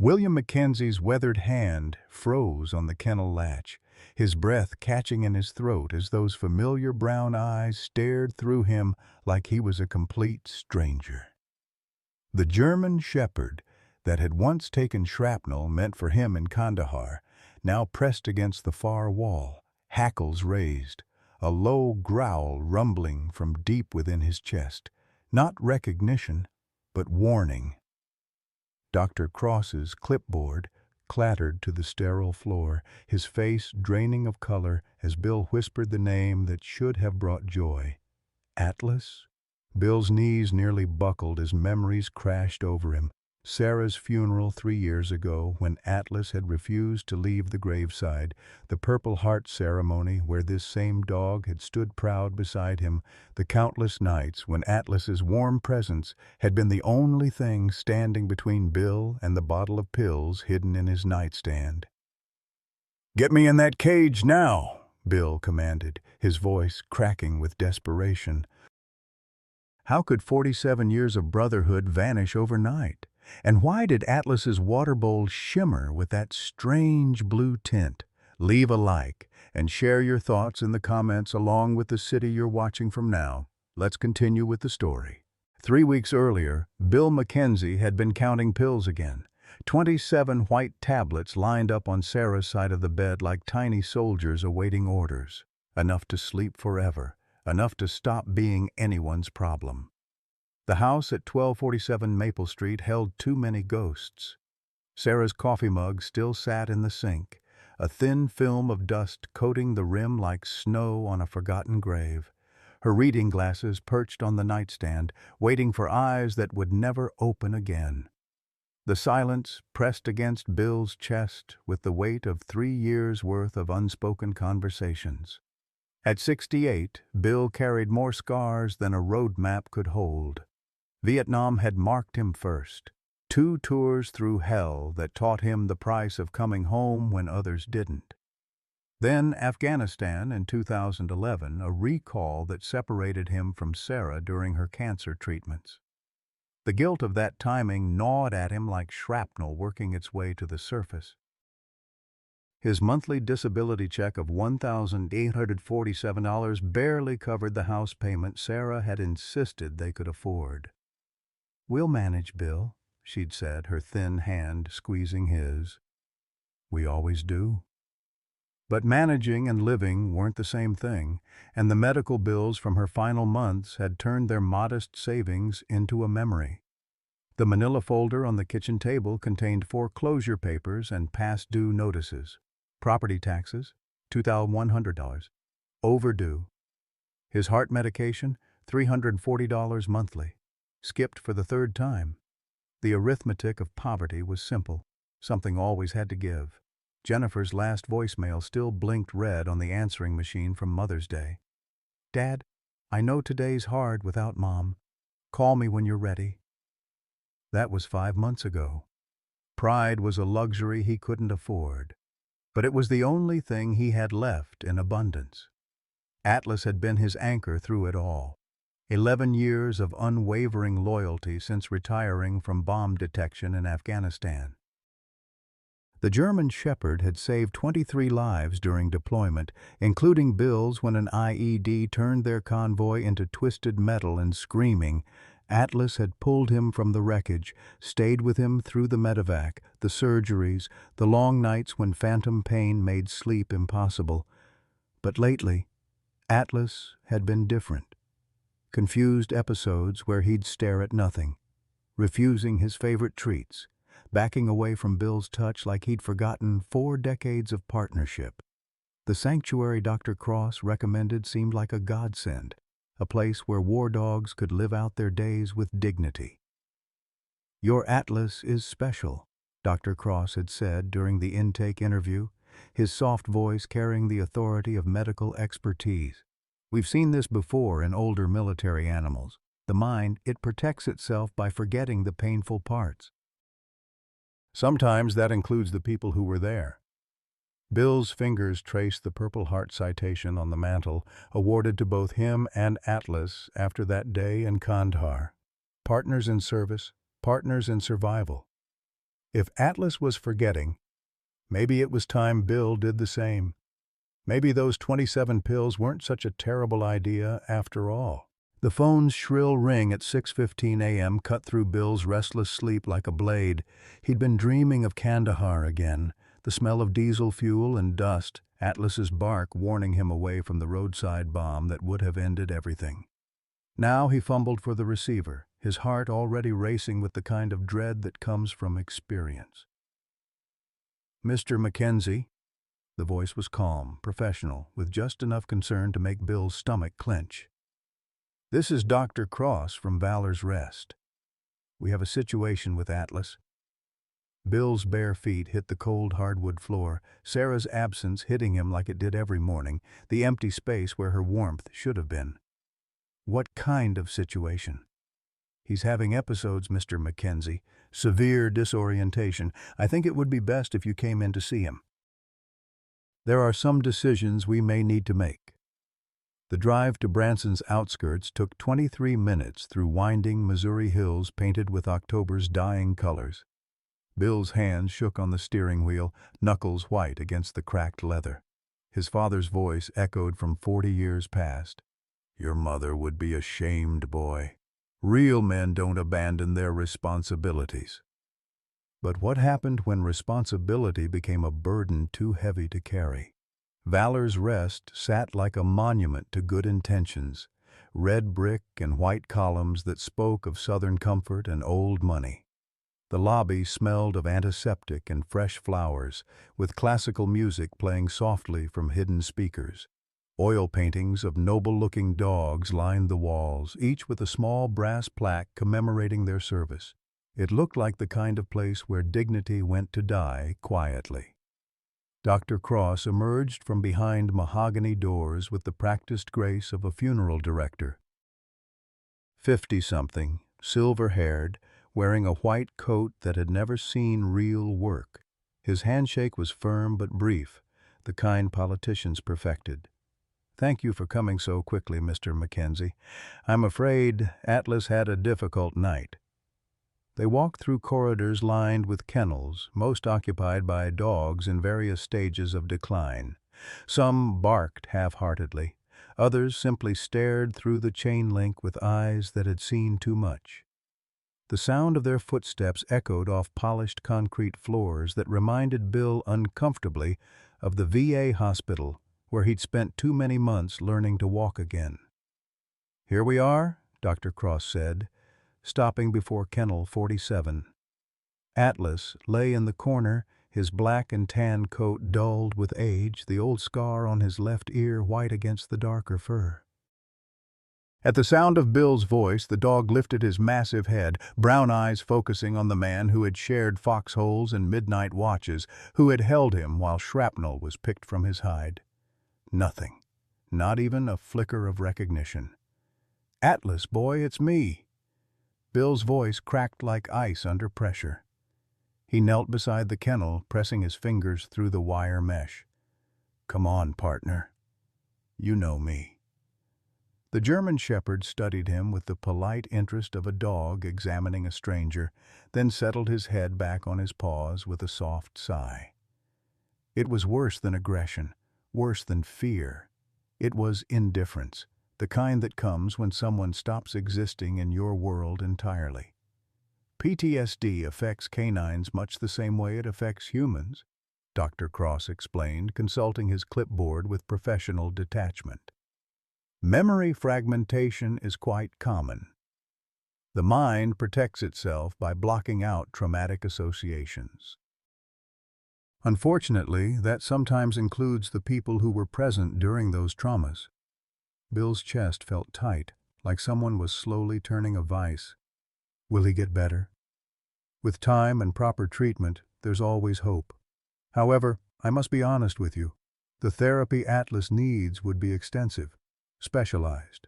William Mackenzie's weathered hand froze on the kennel latch, his breath catching in his throat as those familiar brown eyes stared through him like he was a complete stranger. The German shepherd that had once taken shrapnel meant for him in Kandahar, now pressed against the far wall, hackles raised, a low growl rumbling from deep within his chest, not recognition, but warning. Dr. Cross's clipboard clattered to the sterile floor, his face draining of color as Bill whispered the name that should have brought joy. Atlas? Bill's knees nearly buckled as memories crashed over him. Sarah's funeral 3 years ago, when Atlas had refused to leave the graveside, the Purple Heart ceremony where this same dog had stood proud beside him, the countless nights when Atlas's warm presence had been the only thing standing between Bill and the bottle of pills hidden in his nightstand. "Get me in that cage now," Bill commanded, his voice cracking with desperation. How could 47 years of brotherhood vanish overnight? And why did Atlas's water bowl shimmer with that strange blue tint? Leave a like and share your thoughts in the comments along with the city you're watching from now. Let's continue with the story. 3 weeks earlier, Bill Mackenzie had been counting pills again. 27 white tablets lined up on Sarah's side of the bed like tiny soldiers awaiting orders. Enough to sleep forever, enough to stop being anyone's problem. The house at 1247 Maple Street held too many ghosts. Sarah's coffee mug still sat in the sink, a thin film of dust coating the rim like snow on a forgotten grave. Her reading glasses perched on the nightstand, waiting for eyes that would never open again. The silence pressed against Bill's chest with the weight of 3 years' worth of unspoken conversations. At 68, Bill carried more scars than a road map could hold. Vietnam had marked him first. 2 tours through hell that taught him the price of coming home when others didn't. Then Afghanistan in 2011, a recall that separated him from Sarah during her cancer treatments. The guilt of that timing gnawed at him like shrapnel working its way to the surface. His monthly disability check of $1,847 barely covered the house payment Sarah had insisted they could afford. "We'll manage, Bill," she'd said, her thin hand squeezing his. "We always do." But managing and living weren't the same thing, and the medical bills from her final months had turned their modest savings into a memory. The manila folder on the kitchen table contained foreclosure papers and past due notices. Property taxes, $2,100. Overdue. His heart medication, $340 monthly. Skipped for the 3rd time. The arithmetic of poverty was simple. Something always had to give. Jennifer's last voicemail still blinked red on the answering machine from Mother's Day. "Dad, I know today's hard without Mom. Call me when you're ready." That was 5 months ago. Pride was a luxury he couldn't afford, but it was the only thing he had left in abundance. Atlas had been his anchor through it all. 11 years of unwavering loyalty since retiring from bomb detection in Afghanistan. The German Shepherd had saved 23 lives during deployment, including Bill's when an IED turned their convoy into twisted metal and screaming. Atlas had pulled him from the wreckage, stayed with him through the medevac, the surgeries, the long nights when phantom pain made sleep impossible. But lately, Atlas had been different. Confused episodes where he'd stare at nothing, refusing his favorite treats, backing away from Bill's touch like he'd forgotten 4 decades of partnership. The sanctuary Dr. Cross recommended seemed like a godsend, a place where war dogs could live out their days with dignity. "Your Atlas is special," Dr. Cross had said during the intake interview, his soft voice carrying the authority of medical expertise. "We've seen this before in older military animals. The mind, it protects itself by forgetting the painful parts. Sometimes that includes the people who were there." Bill's fingers traced the Purple Heart citation on the mantel, awarded to both him and Atlas after that day in Kandahar. Partners in service, partners in survival. If Atlas was forgetting, maybe it was time Bill did the same. Maybe those 27 pills weren't such a terrible idea after all. The phone's shrill ring at 6:15 a.m. cut through Bill's restless sleep like a blade. He'd been dreaming of Kandahar again, the smell of diesel fuel and dust, Atlas's bark warning him away from the roadside bomb that would have ended everything. Now he fumbled for the receiver, his heart already racing with the kind of dread that comes from experience. "Mr. Mackenzie." The voice was calm, professional, with just enough concern to make Bill's stomach clench. "This is Dr. Cross from Valor's Rest. We have a situation with Atlas." Bill's bare feet hit the cold hardwood floor, Sarah's absence hitting him like it did every morning, the empty space where her warmth should have been. "What kind of situation?" "He's having episodes, Mr. Mackenzie. Severe disorientation. I think it would be best if you came in to see him. There are some decisions we may need to make." The drive to Branson's outskirts took 23 minutes through winding Missouri hills painted with October's dying colors. Bill's hands shook on the steering wheel, knuckles white against the cracked leather. His father's voice echoed from 40 years past. "Your mother would be ashamed, boy. Real men don't abandon their responsibilities." But what happened when responsibility became a burden too heavy to carry? Valor's Rest sat like a monument to good intentions, red brick and white columns that spoke of Southern comfort and old money. The lobby smelled of antiseptic and fresh flowers, with classical music playing softly from hidden speakers. Oil paintings of noble-looking dogs lined the walls, each with a small brass plaque commemorating their service. It looked like the kind of place where dignity went to die quietly. Dr. Cross emerged from behind mahogany doors with the practiced grace of a funeral director. 50-something, silver-haired, wearing a white coat that had never seen real work. His handshake was firm but brief, the kind politicians perfected. "Thank you for coming so quickly, Mr. Mackenzie. I'm afraid Atlas had a difficult night." They walked through corridors lined with kennels, most occupied by dogs in various stages of decline. Some barked half-heartedly. Others simply stared through the chain link with eyes that had seen too much. The sound of their footsteps echoed off polished concrete floors that reminded Bill uncomfortably of the VA hospital where he'd spent too many months learning to walk again. "Here we are," Dr. Cross said, stopping before Kennel 47. Atlas lay in the corner, his black and tan coat dulled with age, the old scar on his left ear white against the darker fur. At the sound of Bill's voice, the dog lifted his massive head, brown eyes focusing on the man who had shared foxholes and midnight watches, who had held him while shrapnel was picked from his hide. Nothing. Not even a flicker of recognition. "Atlas, boy, it's me." Bill's voice cracked like ice under pressure. He knelt beside the kennel, pressing his fingers through the wire mesh. "Come on, partner. You know me." The German shepherd studied him with the polite interest of a dog examining a stranger, then settled his head back on his paws with a soft sigh. It was worse than aggression, worse than fear. It was indifference, the kind that comes when someone stops existing in your world entirely. PTSD affects canines much the same way it affects humans, Dr. Cross explained, consulting his clipboard with professional detachment. Memory fragmentation is quite common. The mind protects itself by blocking out traumatic associations. Unfortunately, that sometimes includes the people who were present during those traumas. Bill's chest felt tight, like someone was slowly turning a vise. Will he get better? With time and proper treatment, there's always hope. However, I must be honest with you. The therapy Atlas needs would be extensive, specialized.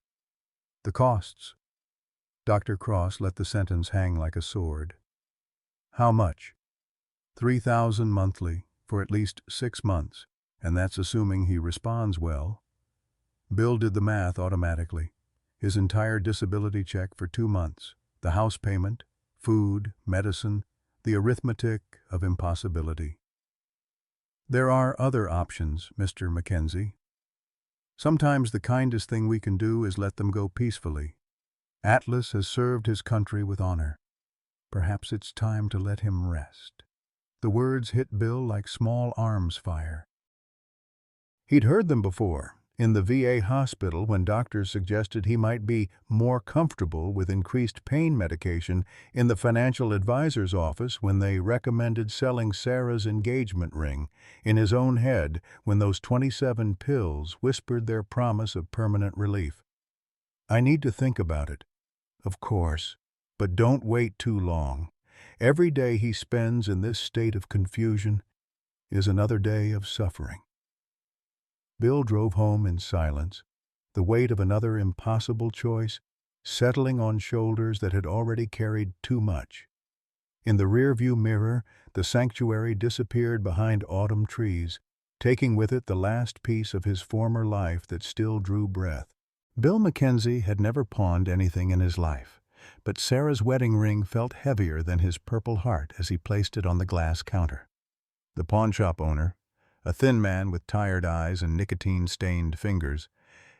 The costs. Dr. Cross let the sentence hang like a sword. How much? $3,000 monthly for at least 6 months, and that's assuming he responds well. Bill did the math automatically. His entire disability check for 2 months, the house payment, food, medicine, the arithmetic of impossibility. There are other options, Mr. Mackenzie. Sometimes the kindest thing we can do is let them go peacefully. Atlas has served his country with honor. Perhaps it's time to let him rest. The words hit Bill like small arms fire. He'd heard them before, in the VA hospital when doctors suggested he might be more comfortable with increased pain medication, in the financial advisor's office when they recommended selling Sarah's engagement ring, in his own head when those 27 pills whispered their promise of permanent relief. I need to think about it, of course, but don't wait too long. Every day he spends in this state of confusion is another day of suffering. Bill drove home in silence, the weight of another impossible choice settling on shoulders that had already carried too much. In the rearview mirror, the sanctuary disappeared behind autumn trees, taking with it the last piece of his former life that still drew breath. Bill Mackenzie had never pawned anything in his life, but Sarah's wedding ring felt heavier than his purple heart as he placed it on the glass counter. The pawnshop owner, a thin man with tired eyes and nicotine-stained fingers,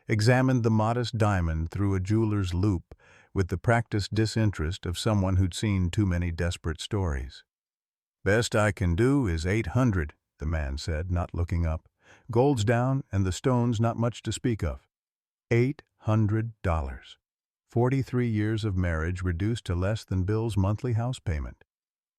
examined the modest diamond through a jeweler's loupe with the practiced disinterest of someone who'd seen too many desperate stories. "Best I can do is 800, the man said, not looking up. "Gold's down and the stone's not much to speak of." $800. 43 years of marriage reduced to less than Bill's monthly house payment.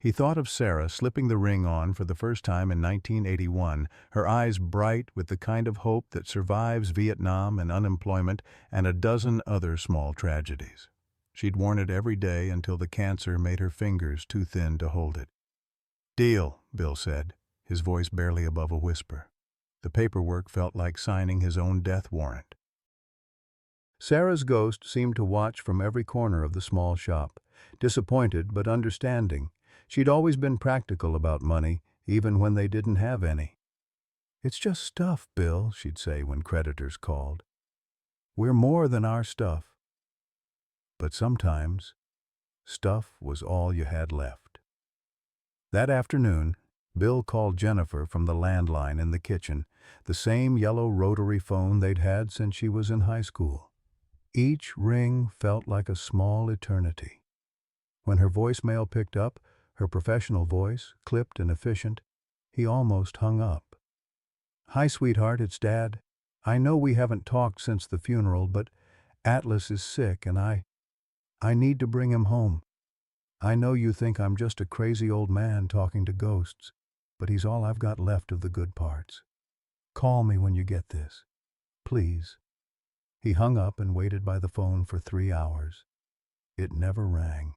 He thought of Sarah slipping the ring on for the first time in 1981, her eyes bright with the kind of hope that survives Vietnam and unemployment and a dozen other small tragedies. She'd worn it every day until the cancer made her fingers too thin to hold it. "Deal," Bill said, his voice barely above a whisper. The paperwork felt like signing his own death warrant. Sarah's ghost seemed to watch from every corner of the small shop, disappointed but understanding. She'd always been practical about money, even when they didn't have any. "It's just stuff, Bill," she'd say when creditors called. "We're more than our stuff." But sometimes, stuff was all you had left. That afternoon, Bill called Jennifer from the landline in the kitchen, the same yellow rotary phone they'd had since she was in high school. Each ring felt like a small eternity. When her voicemail picked up, her professional voice, clipped and efficient, he almost hung up. "Hi, sweetheart, it's Dad. I know we haven't talked since the funeral, but Atlas is sick and I need to bring him home. I know you think I'm just a crazy old man talking to ghosts, but he's all I've got left of the good parts. Call me when you get this. Please." He hung up and waited by the phone for 3 hours. It never rang.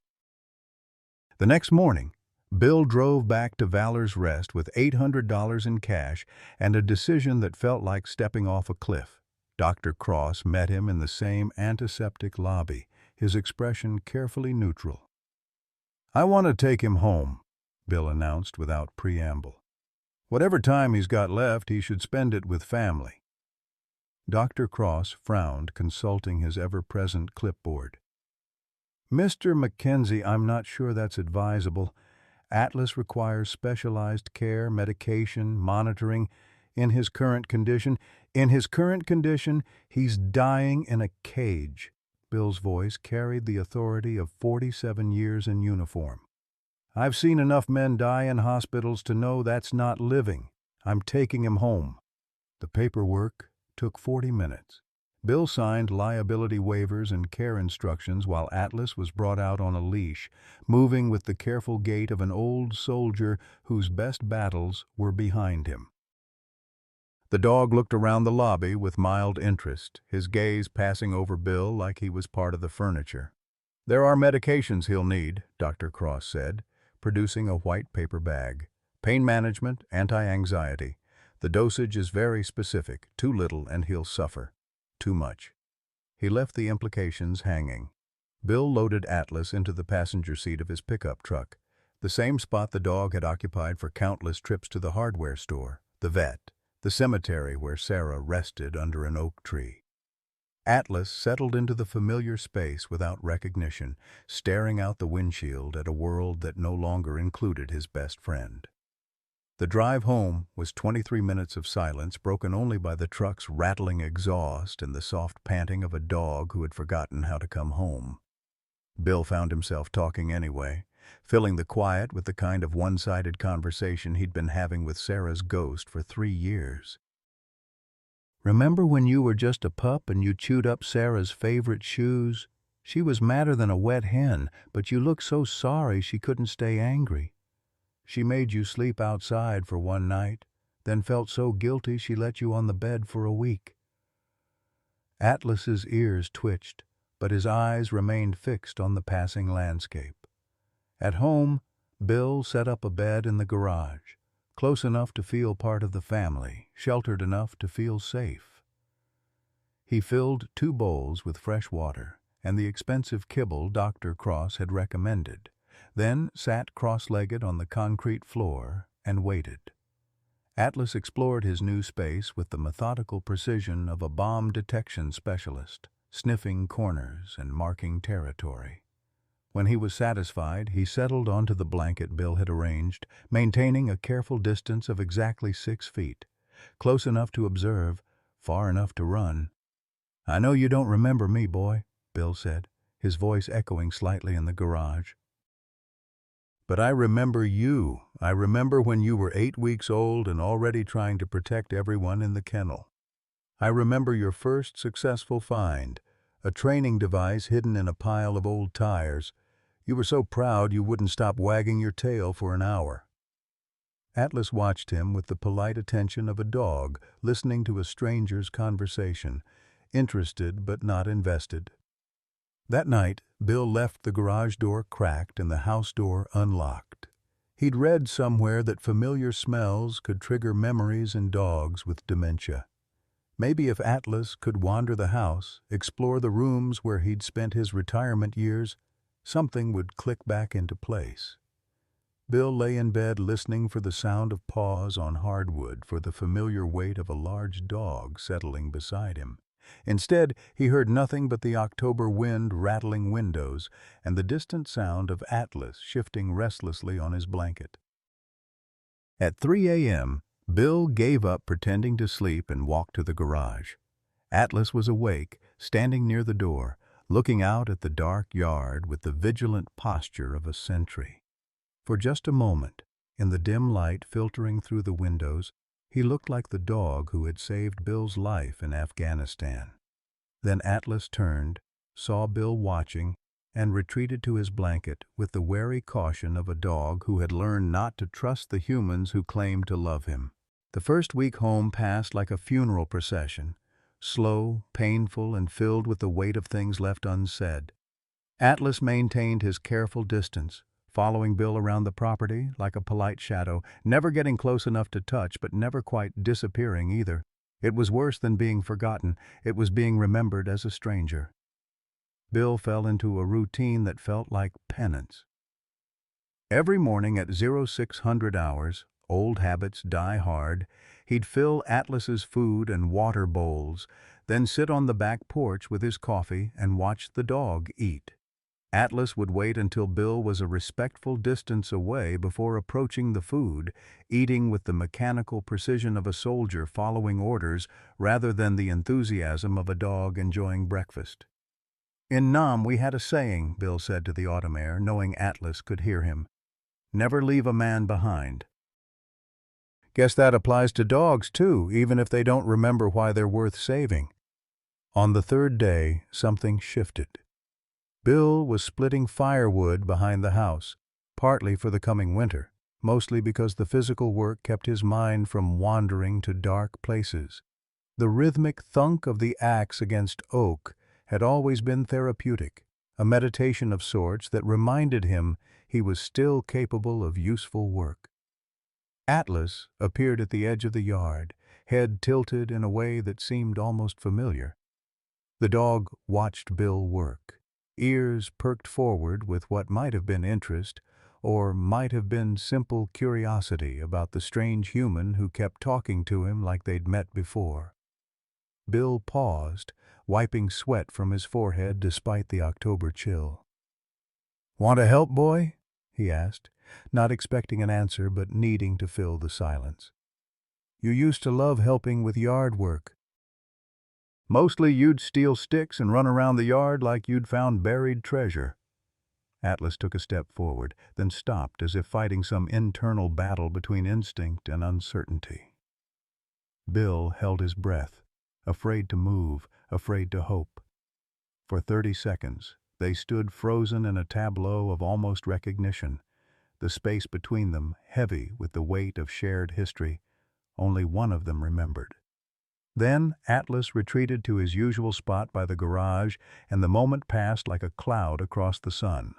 The next morning, Bill drove back to Valor's Rest with $800 in cash and a decision that felt like stepping off a cliff. Dr. Cross met him in the same antiseptic lobby, his expression carefully neutral. "I want to take him home," Bill announced without preamble. "Whatever time he's got left, he should spend it with family." Dr. Cross frowned, consulting his ever-present clipboard. "Mr. Mackenzie, I'm not sure that's advisable. Atlas requires specialized care, medication, monitoring. In his current condition, he's dying in a cage." Bill's voice carried the authority of 47 years in uniform. "I've seen enough men die in hospitals to know that's not living. I'm taking him home." The paperwork took 40 minutes. Bill signed liability waivers and care instructions while Atlas was brought out on a leash, moving with the careful gait of an old soldier whose best battles were behind him. The dog looked around the lobby with mild interest, his gaze passing over Bill like he was part of the furniture. "There are medications he'll need," Dr. Cross said, producing a white paper bag. "Pain management, anti-anxiety. The dosage is very specific. Too little and he'll suffer. Too much." He left the implications hanging. Bill loaded Atlas into the passenger seat of his pickup truck, the same spot the dog had occupied for countless trips to the hardware store, the vet, the cemetery where Sarah rested under an oak tree. Atlas settled into the familiar space without recognition, staring out the windshield at a world that no longer included his best friend. The drive home was 23 minutes of silence, broken only by the truck's rattling exhaust and the soft panting of a dog who had forgotten how to come home. Bill found himself talking anyway, filling the quiet with the kind of one-sided conversation he'd been having with Sarah's ghost for 3 years. "Remember when you were just a pup and you chewed up Sarah's favorite shoes? She was madder than a wet hen, but you looked so sorry she couldn't stay angry. She made you sleep outside for one night, then felt so guilty she let you on the bed for a week." Atlas's ears twitched, but his eyes remained fixed on the passing landscape. At home, Bill set up a bed in the garage, close enough to feel part of the family, sheltered enough to feel safe. He filled 2 bowls with fresh water and the expensive kibble Dr. Cross had recommended, then sat cross-legged on the concrete floor and waited. Atlas explored his new space with the methodical precision of a bomb detection specialist, sniffing corners and marking territory. When he was satisfied, he settled onto the blanket Bill had arranged, maintaining a careful distance of exactly 6 feet, close enough to observe, far enough to run. "I know you don't remember me, boy," Bill said, his voice echoing slightly in the garage. "But I remember you. I remember when you were 8 weeks old and already trying to protect everyone in the kennel. I remember your first successful find, a training device hidden in a pile of old tires. You were so proud you wouldn't stop wagging your tail for an hour." Atlas watched him with the polite attention of a dog listening to a stranger's conversation, interested but not invested. That night, Bill left the garage door cracked and the house door unlocked. He'd read somewhere that familiar smells could trigger memories in dogs with dementia. Maybe if Atlas could wander the house, explore the rooms where he'd spent his retirement years, something would click back into place. Bill lay in bed listening for the sound of paws on hardwood, for the familiar weight of a large dog settling beside him. Instead, he heard nothing but the October wind rattling windows and the distant sound of Atlas shifting restlessly on his blanket. At 3 a.m., Bill gave up pretending to sleep and walked to the garage. Atlas was awake, standing near the door, looking out at the dark yard with the vigilant posture of a sentry. For just a moment, in the dim light filtering through the windows, he looked like the dog who had saved Bill's life in Afghanistan. Then Atlas turned, saw Bill watching, and retreated to his blanket with the wary caution of a dog who had learned not to trust the humans who claimed to love him. The first week home passed like a funeral procession, slow, painful, and filled with the weight of things left unsaid. Atlas maintained his careful distance, following Bill around the property like a polite shadow, never getting close enough to touch but never quite disappearing either. It was worse than being forgotten, it was being remembered as a stranger. Bill fell into a routine that felt like penance. Every morning at 0600 hours, old habits die hard, he'd fill Atlas's food and water bowls, then sit on the back porch with his coffee and watch the dog eat. Atlas would wait until Bill was a respectful distance away before approaching the food, eating with the mechanical precision of a soldier following orders rather than the enthusiasm of a dog enjoying breakfast. "In Nam we had a saying," Bill said to the automare, knowing Atlas could hear him. "Never leave a man behind." "Guess that applies to dogs too, even if they don't remember why they're worth saving." On the 3rd day, something shifted. Bill was splitting firewood behind the house, partly for the coming winter, mostly because the physical work kept his mind from wandering to dark places. The rhythmic thunk of the axe against oak had always been therapeutic, a meditation of sorts that reminded him he was still capable of useful work. Atlas appeared at the edge of the yard, head tilted in a way that seemed almost familiar. The dog watched Bill work, ears perked forward with what might have been interest, or might have been simple curiosity about the strange human who kept talking to him like they'd met before. Bill paused, wiping sweat from his forehead despite the October chill. "Want to help, boy?" he asked, not expecting an answer but needing to fill the silence. "You used to love helping with yard work." "Mostly you'd steal sticks and run around the yard like you'd found buried treasure." Atlas took a step forward, then stopped as if fighting some internal battle between instinct and uncertainty. Bill held his breath, afraid to move, afraid to hope. For 30 seconds, they stood frozen in a tableau of almost recognition, the space between them heavy with the weight of shared history. Only one of them remembered. Then Atlas retreated to his usual spot by the garage, and the moment passed like a cloud across the sun.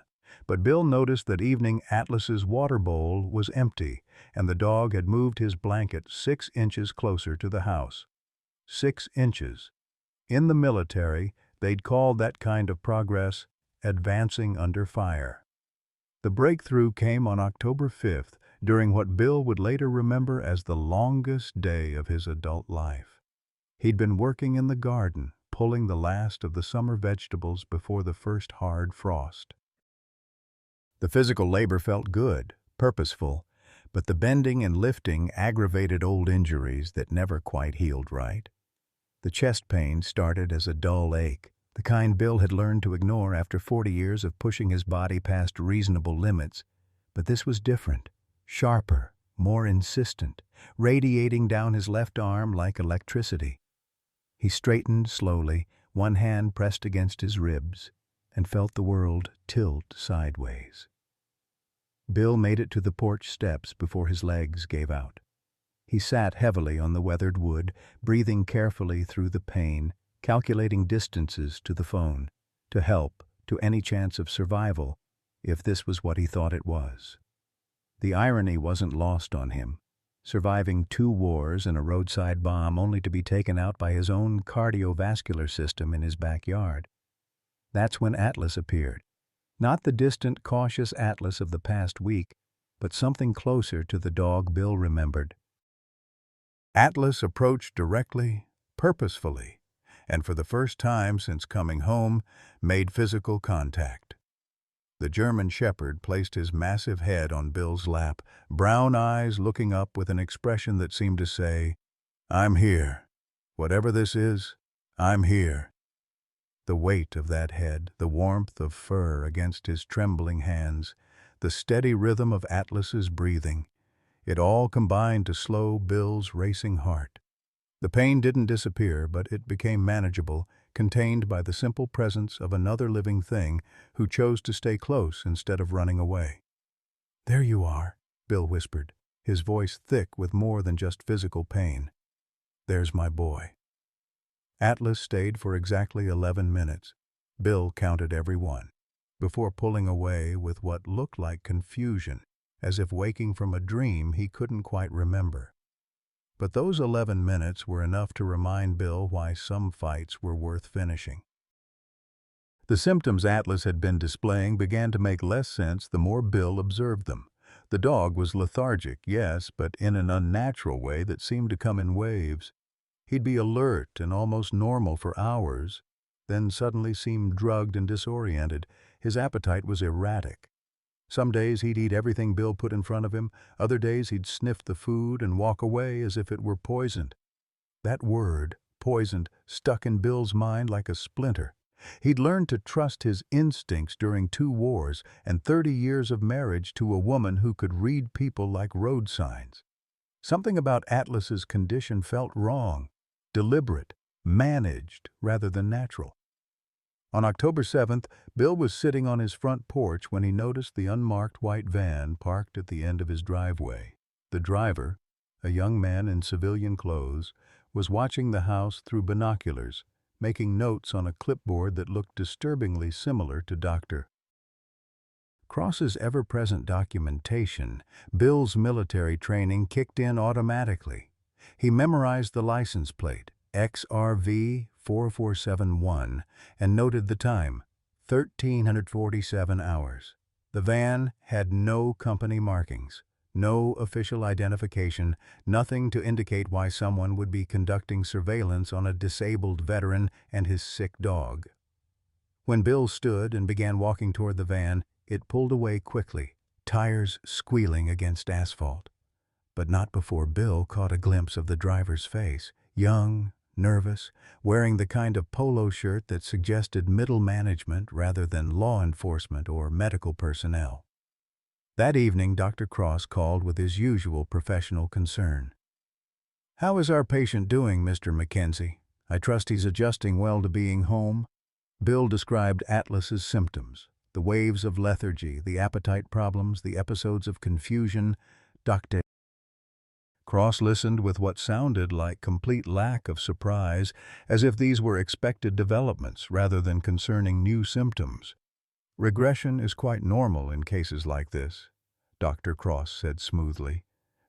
But Bill noticed that evening Atlas's water bowl was empty, and the dog had moved his blanket 6 inches closer to the house. 6 inches. In the military, they'd called that kind of progress advancing under fire. The breakthrough came on October 5th, during what Bill would later remember as the longest day of his adult life. He'd been working in the garden, pulling the last of the summer vegetables before the first hard frost. The physical labor felt good, purposeful, but the bending and lifting aggravated old injuries that never quite healed right. The chest pain started as a dull ache, the kind Bill had learned to ignore after 40 years of pushing his body past reasonable limits. But this was different, sharper, more insistent, radiating down his left arm like electricity. He straightened slowly, one hand pressed against his ribs, and felt the world tilt sideways. Bill made it to the porch steps before his legs gave out. He sat heavily on the weathered wood, breathing carefully through the pain, calculating distances to the phone, to help, to any chance of survival, if this was what he thought it was. The irony wasn't lost on him, surviving 2 wars and a roadside bomb only to be taken out by his own cardiovascular system in his backyard. That's when Atlas appeared. Not the distant, cautious Atlas of the past week, but something closer to the dog Bill remembered. Atlas approached directly, purposefully, and for the first time since coming home, made physical contact. The German shepherd placed his massive head on Bill's lap, brown eyes looking up with an expression that seemed to say, "I'm here. Whatever this is, I'm here." The weight of that head, the warmth of fur against his trembling hands, the steady rhythm of Atlas's breathing, it all combined to slow Bill's racing heart. The pain didn't disappear, but it became manageable, contained by the simple presence of another living thing who chose to stay close instead of running away. "There you are," Bill whispered, his voice thick with more than just physical pain. "There's my boy." Atlas stayed for exactly 11 minutes. Bill counted every one, before pulling away with what looked like confusion, as if waking from a dream he couldn't quite remember. But those 11 minutes were enough to remind Bill why some fights were worth finishing. The symptoms Atlas had been displaying began to make less sense the more Bill observed them. The dog was lethargic, yes, but in an unnatural way that seemed to come in waves. He'd be alert and almost normal for hours, then suddenly seem drugged and disoriented. His appetite was erratic. Some days he'd eat everything Bill put in front of him, other days he'd sniff the food and walk away as if it were poisoned. That word, poisoned, stuck in Bill's mind like a splinter. He'd learned to trust his instincts during 2 wars and 30 years of marriage to a woman who could read people like road signs. Something about Atlas's condition felt wrong, deliberate, managed rather than natural. On October 7th, Bill was sitting on his front porch when he noticed the unmarked white van parked at the end of his driveway. The driver, a young man in civilian clothes, was watching the house through binoculars, making notes on a clipboard that looked disturbingly similar to Dr. Cross's ever-present documentation. Bill's military training kicked in automatically. He memorized the license plate, XRV 4471, and noted the time, 1,347 hours. The van had no company markings, No official identification, nothing to indicate why someone would be conducting surveillance on a disabled veteran and his sick dog. When Bill stood and began walking toward the van, it pulled away quickly, tires squealing against asphalt. But not before Bill caught a glimpse of the driver's face, young, nervous, wearing the kind of polo shirt that suggested middle management rather than law enforcement or medical personnel. That evening, Dr. Cross called with his usual professional concern. "How is our patient doing, Mr. Mackenzie? I trust he's adjusting well to being home." Bill described Atlas's symptoms, the waves of lethargy, the appetite problems, the episodes of confusion. Dr. Cross listened with what sounded like complete lack of surprise, as if these were expected developments rather than concerning new symptoms. "Regression is quite normal in cases like this," Dr. Cross said smoothly.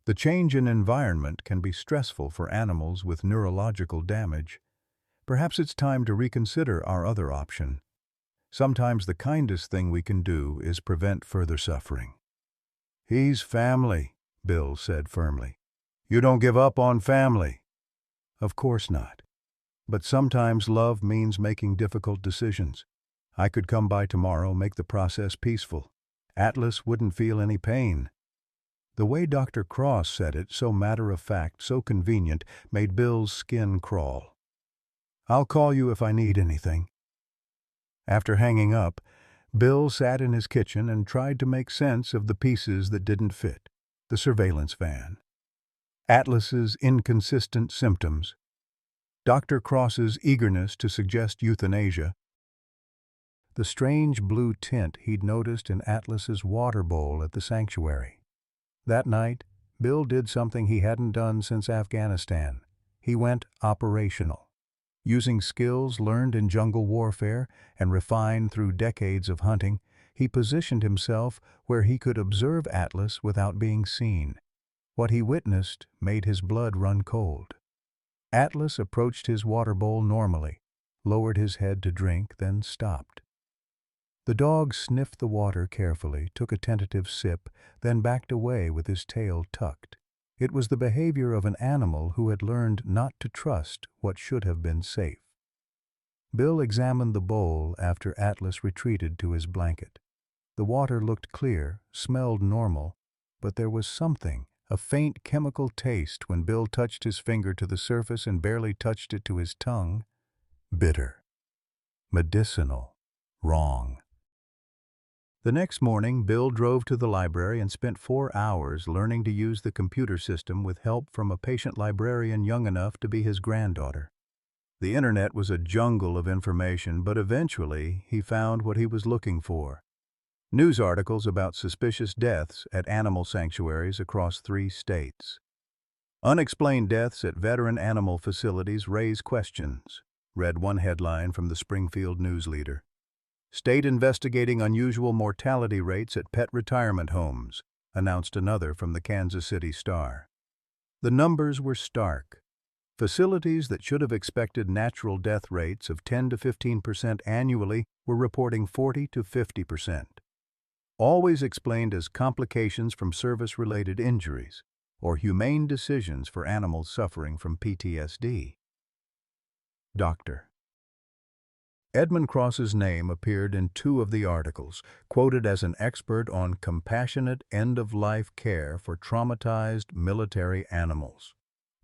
"The change in environment can be stressful for animals with neurological damage. Perhaps it's time to reconsider our other option. Sometimes the kindest thing we can do is prevent further suffering." "He's family," Bill said firmly. "You don't give up on family." "Of course not. But sometimes love means making difficult decisions. I could come by tomorrow, make the process peaceful. Atlas wouldn't feel any pain." The way Dr. Cross said it, so matter-of-fact, so convenient, made Bill's skin crawl. "I'll call you if I need anything." After hanging up, Bill sat in his kitchen and tried to make sense of the pieces that didn't fit. The surveillance van, Atlas's inconsistent symptoms, Dr. Cross's eagerness to suggest euthanasia, the strange blue tint he'd noticed in Atlas's water bowl at the sanctuary. That night, Bill did something he hadn't done since Afghanistan. He went operational. Using skills learned in jungle warfare and refined through decades of hunting, he positioned himself where he could observe Atlas without being seen. What he witnessed made his blood run cold. Atlas approached his water bowl normally, lowered his head to drink, then stopped. The dog sniffed the water carefully, took a tentative sip, then backed away with his tail tucked. It was the behavior of an animal who had learned not to trust what should have been safe. Bill examined the bowl after Atlas retreated to his blanket. The water looked clear, smelled normal, but there was something, a faint chemical taste when Bill touched his finger to the surface and barely touched it to his tongue. Bitter. Medicinal. Wrong. The next morning, Bill drove to the library and spent 4 hours learning to use the computer system with help from a patient librarian young enough to be his granddaughter. The internet was a jungle of information, but eventually he found what he was looking for. News articles about suspicious deaths at animal sanctuaries across 3 states. "Unexplained deaths at veteran animal facilities raise questions," read one headline from the Springfield News Leader. "State investigating unusual mortality rates at pet retirement homes," announced another from the Kansas City Star. The numbers were stark. Facilities that should have expected natural death rates of 10 to 15% annually were reporting 40 to 50%. Always explained as complications from service-related injuries or humane decisions for animals suffering from PTSD. Doctor. Edmund Cross's name appeared in 2 of the articles, quoted as an expert on compassionate end-of-life care for traumatized military animals.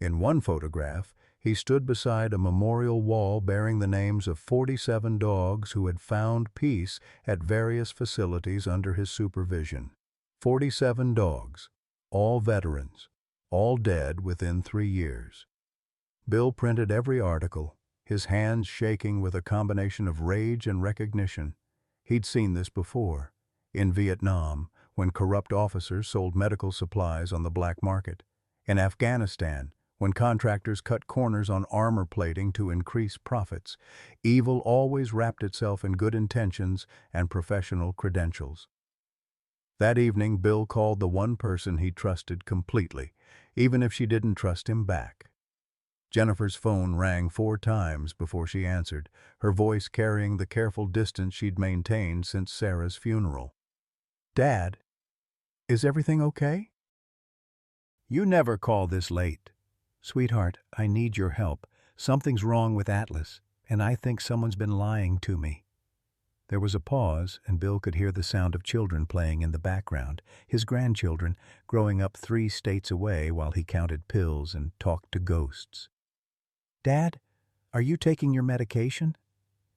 In one photograph, he stood beside a memorial wall bearing the names of 47 dogs who had found peace at various facilities under his supervision. 47 dogs, all veterans, all dead within 3 years. Bill printed every article, his hands shaking with a combination of rage and recognition. He'd seen this before, in Vietnam, when corrupt officers sold medical supplies on the black market, in Afghanistan, when contractors cut corners on armor plating to increase profits. Evil always wrapped itself in good intentions and professional credentials. That evening, Bill called the one person he trusted completely, even if she didn't trust him back. Jennifer's phone rang 4 times before she answered, her voice carrying the careful distance she'd maintained since Sarah's funeral. "Dad, is everything okay?" You never call this late. Sweetheart, I need your help. Something's wrong with Atlas, and I think someone's been lying to me. There was a pause, and Bill could hear the sound of children playing in the background, his grandchildren growing up 3 states away while he counted pills and talked to ghosts. Dad, are you taking your medication?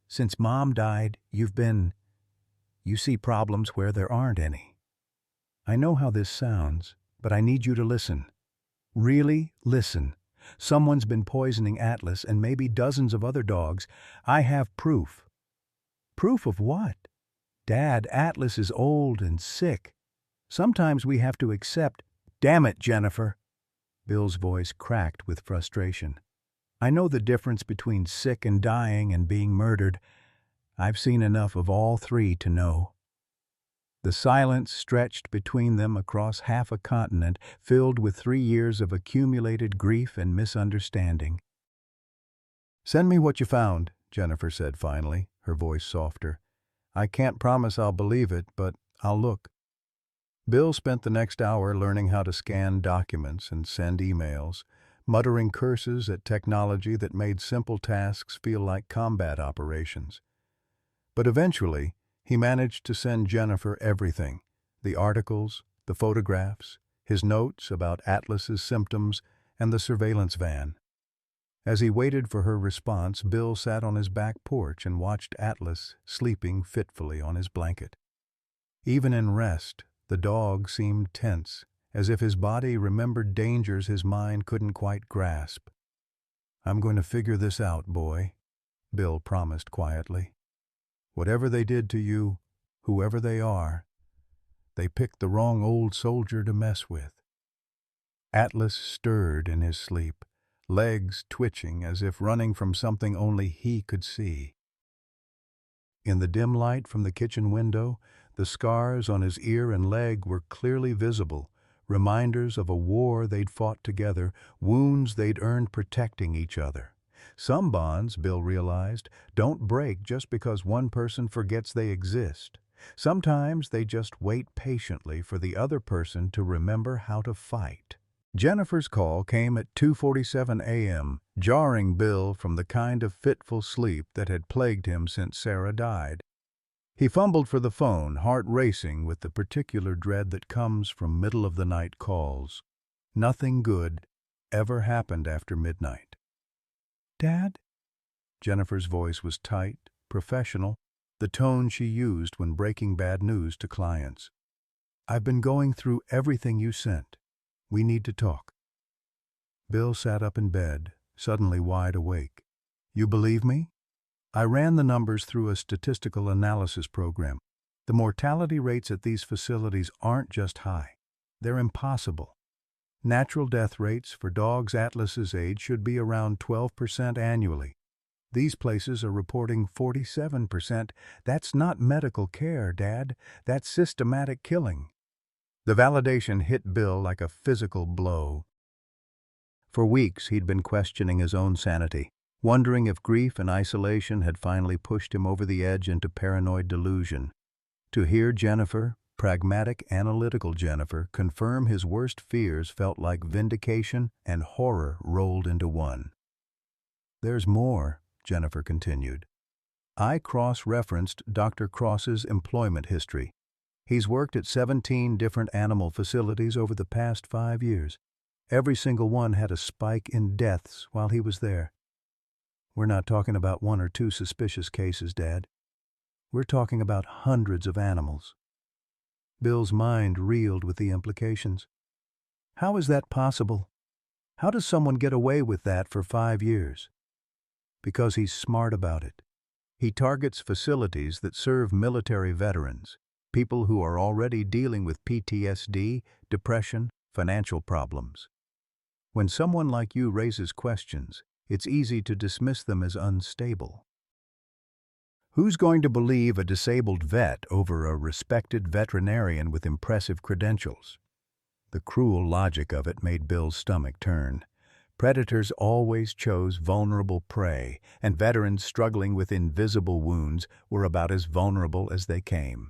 Since Mom died, you see problems where there aren't any. I know how this sounds, but I need you to listen. Really listen. Someone's been poisoning Atlas and maybe dozens of other dogs. I have proof. Proof of what? Dad, Atlas is old and sick. Sometimes we have to accept— Damn it, Jennifer! Bill's voice cracked with frustration. I know the difference between sick and dying and being murdered. I've seen enough of all 3 to know. The silence stretched between them across half a continent, filled with 3 years of accumulated grief and misunderstanding. Send me what you found, Jennifer said finally, her voice softer. I can't promise I'll believe it, but I'll look. Bill spent the next hour learning how to scan documents and send emails, muttering curses at technology that made simple tasks feel like combat operations. But eventually, he managed to send Jennifer everything: the articles, the photographs, his notes about Atlas's symptoms, and the surveillance van. As he waited for her response, Bill sat on his back porch and watched Atlas sleeping fitfully on his blanket. Even in rest, the dog seemed tense, as if his body remembered dangers his mind couldn't quite grasp. I'm going to figure this out, boy, Bill promised quietly. Whatever they did to you, whoever they are, they picked the wrong old soldier to mess with. Atlas stirred in his sleep, legs twitching as if running from something only he could see. In the dim light from the kitchen window, the scars on his ear and leg were clearly visible, reminders of a war they'd fought together, wounds they'd earned protecting each other. Some bonds, Bill realized, don't break just because one person forgets they exist. Sometimes they just wait patiently for the other person to remember how to fight. Jennifer's call came at 2:47 a.m., jarring Bill from the kind of fitful sleep that had plagued him since Sarah died. He fumbled for the phone, heart racing with the particular dread that comes from middle-of-the-night calls. Nothing good ever happened after midnight. Dad? Jennifer's voice was tight, professional, the tone she used when breaking bad news to clients. I've been going through everything you sent. We need to talk. Bill sat up in bed, suddenly wide awake. You believe me? I ran the numbers through a statistical analysis program. The mortality rates at these facilities aren't just high. They're impossible. Natural death rates for dogs Atlas's age should be around 12% annually. These places are reporting 47%. That's not medical care, Dad. That's systematic killing. The validation hit Bill like a physical blow. For weeks, he'd been questioning his own sanity, wondering if grief and isolation had finally pushed him over the edge into paranoid delusion. To hear Jennifer, pragmatic, analytical Jennifer, confirm his worst fears felt like vindication and horror rolled into one. There's more, Jennifer continued. I cross-referenced Dr. Cross's employment history. He's worked at 17 different animal facilities over the past 5 years. Every single one had a spike in deaths while he was there. We're not talking about 1 or 2 suspicious cases, Dad. We're talking about hundreds of animals. Bill's mind reeled with the implications. How is that possible? How does someone get away with that for 5 years? Because he's smart about it. He targets facilities that serve military veterans, people who are already dealing with PTSD, depression, financial problems. When someone like you raises questions, it's easy to dismiss them as unstable. Who's going to believe a disabled vet over a respected veterinarian with impressive credentials? The cruel logic of it made Bill's stomach turn. Predators always chose vulnerable prey, and veterans struggling with invisible wounds were about as vulnerable as they came.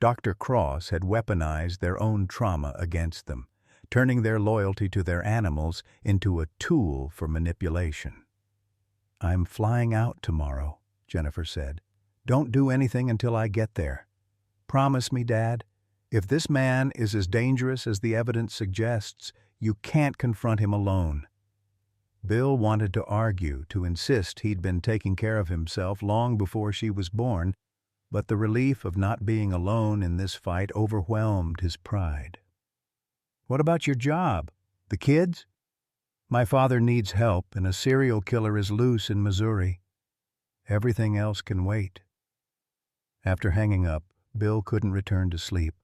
Dr. Cross had weaponized their own trauma against them, turning their loyalty to their animals into a tool for manipulation. "I'm flying out tomorrow," Jennifer said. "Don't do anything until I get there. Promise me, Dad, if this man is as dangerous as the evidence suggests, you can't confront him alone." Bill wanted to argue, to insist he'd been taking care of himself long before she was born, but the relief of not being alone in this fight overwhelmed his pride. "What about your job? The kids?" "My father needs help, and a serial killer is loose in Missouri. Everything else can wait." After hanging up, Bill couldn't return to sleep.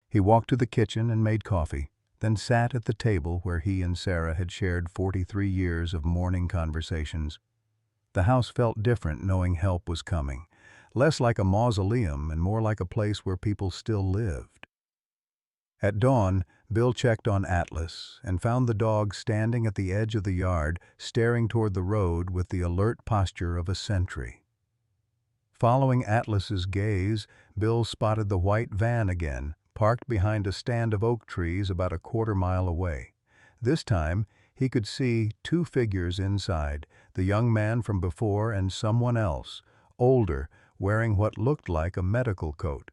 He walked to the kitchen and made coffee, then sat at the table where he and Sarah had shared 43 years of morning conversations. The house felt different knowing help was coming, less like a mausoleum and more like a place where people still lived. At dawn, Bill checked on Atlas and found the dog standing at the edge of the yard, staring toward the road with the alert posture of a sentry. Following Atlas's gaze, Bill spotted the white van again, parked behind a stand of oak trees about a quarter-mile away. This time, he could see two figures inside, the young man from before and someone else, older, wearing what looked like a medical coat.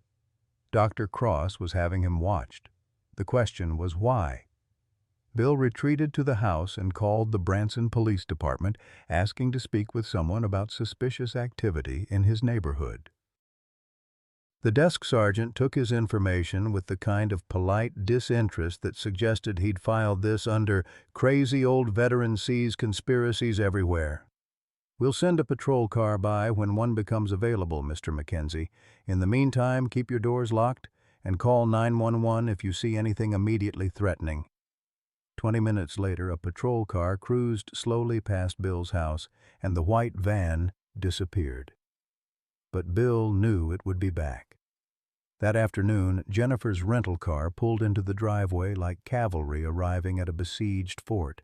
Dr. Cross was having him watched. The question was why. Bill retreated to the house and called the Branson Police Department, asking to speak with someone about suspicious activity in his neighborhood. The desk sergeant took his information with the kind of polite disinterest that suggested he'd filed this under "crazy old veteran sees conspiracies everywhere." "We'll send a patrol car by when one becomes available, Mr. Mackenzie. In the meantime, keep your doors locked and call 911 if you see anything immediately threatening." 20 minutes later, a patrol car cruised slowly past Bill's house, and the white van disappeared. But Bill knew it would be back. That afternoon, Jennifer's rental car pulled into the driveway like cavalry arriving at a besieged fort.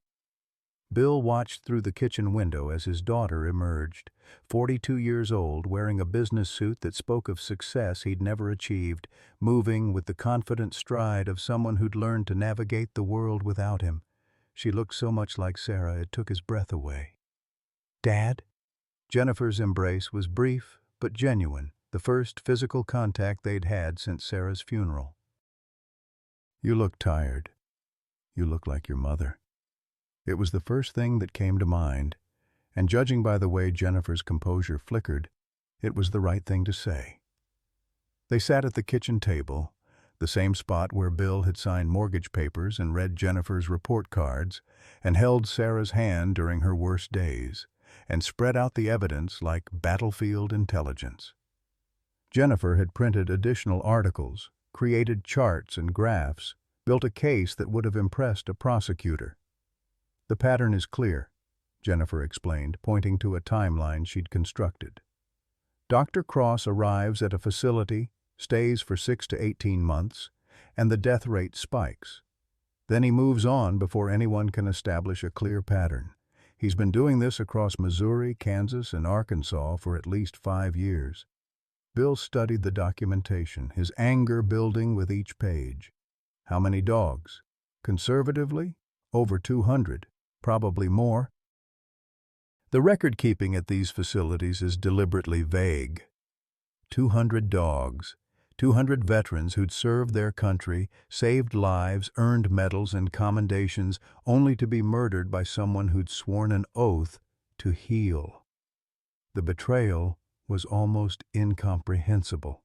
Bill watched through the kitchen window as his daughter emerged, 42 years old, wearing a business suit that spoke of success he'd never achieved, moving with the confident stride of someone who'd learned to navigate the world without him. She looked so much like Sarah it took his breath away. "Dad?" Jennifer's embrace was brief but genuine, the first physical contact they'd had since Sarah's funeral. "You look tired. You look like your mother." It was the first thing that came to mind, and judging by the way Jennifer's composure flickered, it was the right thing to say. They sat at the kitchen table, the same spot where Bill had signed mortgage papers and read Jennifer's report cards, and held Sarah's hand during her worst days, and spread out the evidence like battlefield intelligence. Jennifer had printed additional articles, created charts and graphs, built a case that would have impressed a prosecutor. "The pattern is clear," Jennifer explained, pointing to a timeline she'd constructed. Dr. Cross arrives at a facility, stays for 6 to 18 months, and the death rate spikes. Then he moves on before anyone can establish a clear pattern. He's been doing this across Missouri, Kansas, and Arkansas for at least 5 years. Bill studied the documentation, his anger building with each page. How many dogs? Conservatively, over 200. Probably more. The record-keeping at these facilities is deliberately vague. 200 dogs, 200 veterans who'd served their country, saved lives, earned medals and commendations, only to be murdered by someone who'd sworn an oath to heal. The betrayal was almost incomprehensible.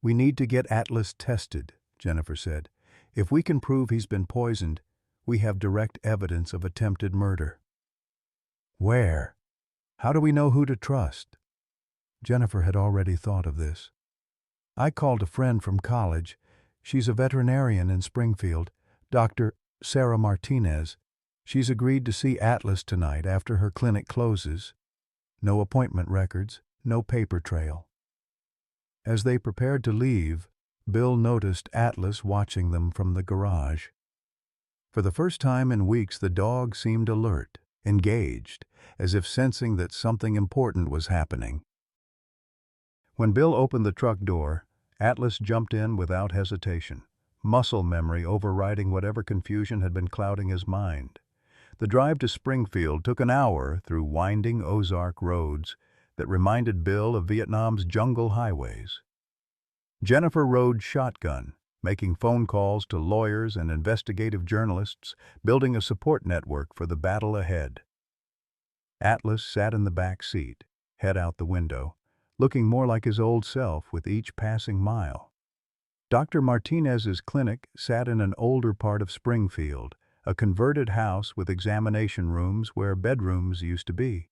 "We need to get Atlas tested," Jennifer said. "If we can prove he's been poisoned, we have direct evidence of attempted murder." "Where? How do we know who to trust?" Jennifer had already thought of this. "I called a friend from college. She's a veterinarian in Springfield, Dr. Sarah Martinez. She's agreed to see Atlas tonight after her clinic closes. No appointment records, no paper trail." As they prepared to leave, Bill noticed Atlas watching them from the garage. For the first time in weeks, the dog seemed alert, engaged, as if sensing that something important was happening. When Bill opened the truck door, Atlas jumped in without hesitation. muscle memory overriding whatever confusion had been clouding his mind. The drive to Springfield took an hour through winding Ozark roads that reminded Bill of Vietnam's jungle highways. Jennifer rode shotgun, making phone calls to lawyers and investigative journalists, building a support network for the battle ahead. Atlas sat in the back seat, head out the window, looking more like his old self with each passing mile. Dr. Martinez's clinic sat in an older part of Springfield, a converted house with examination rooms where bedrooms used to be.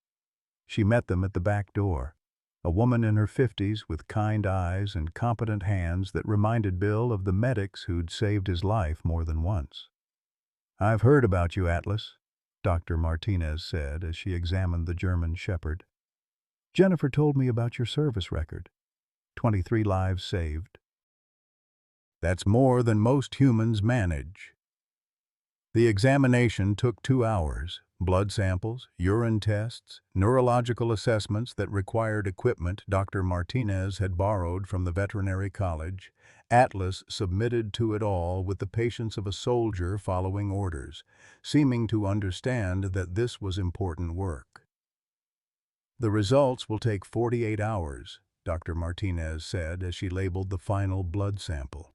She met them at the back door, a woman in her 50s with kind eyes and competent hands that reminded Bill of the medics who'd saved his life more than once. "I've heard about you, Atlas," Dr. Martinez said as she examined the German shepherd. "Jennifer told me about your service record. 23 lives saved. That's more than most humans manage." The examination took 2 hours. Blood samples, urine tests, neurological assessments that required equipment Dr. Martinez had borrowed from the veterinary college. Atlas submitted to it all with the patience of a soldier following orders, seeming to understand that this was important work. "The results will take 48 hours, Dr. Martinez said as she labeled the final blood sample.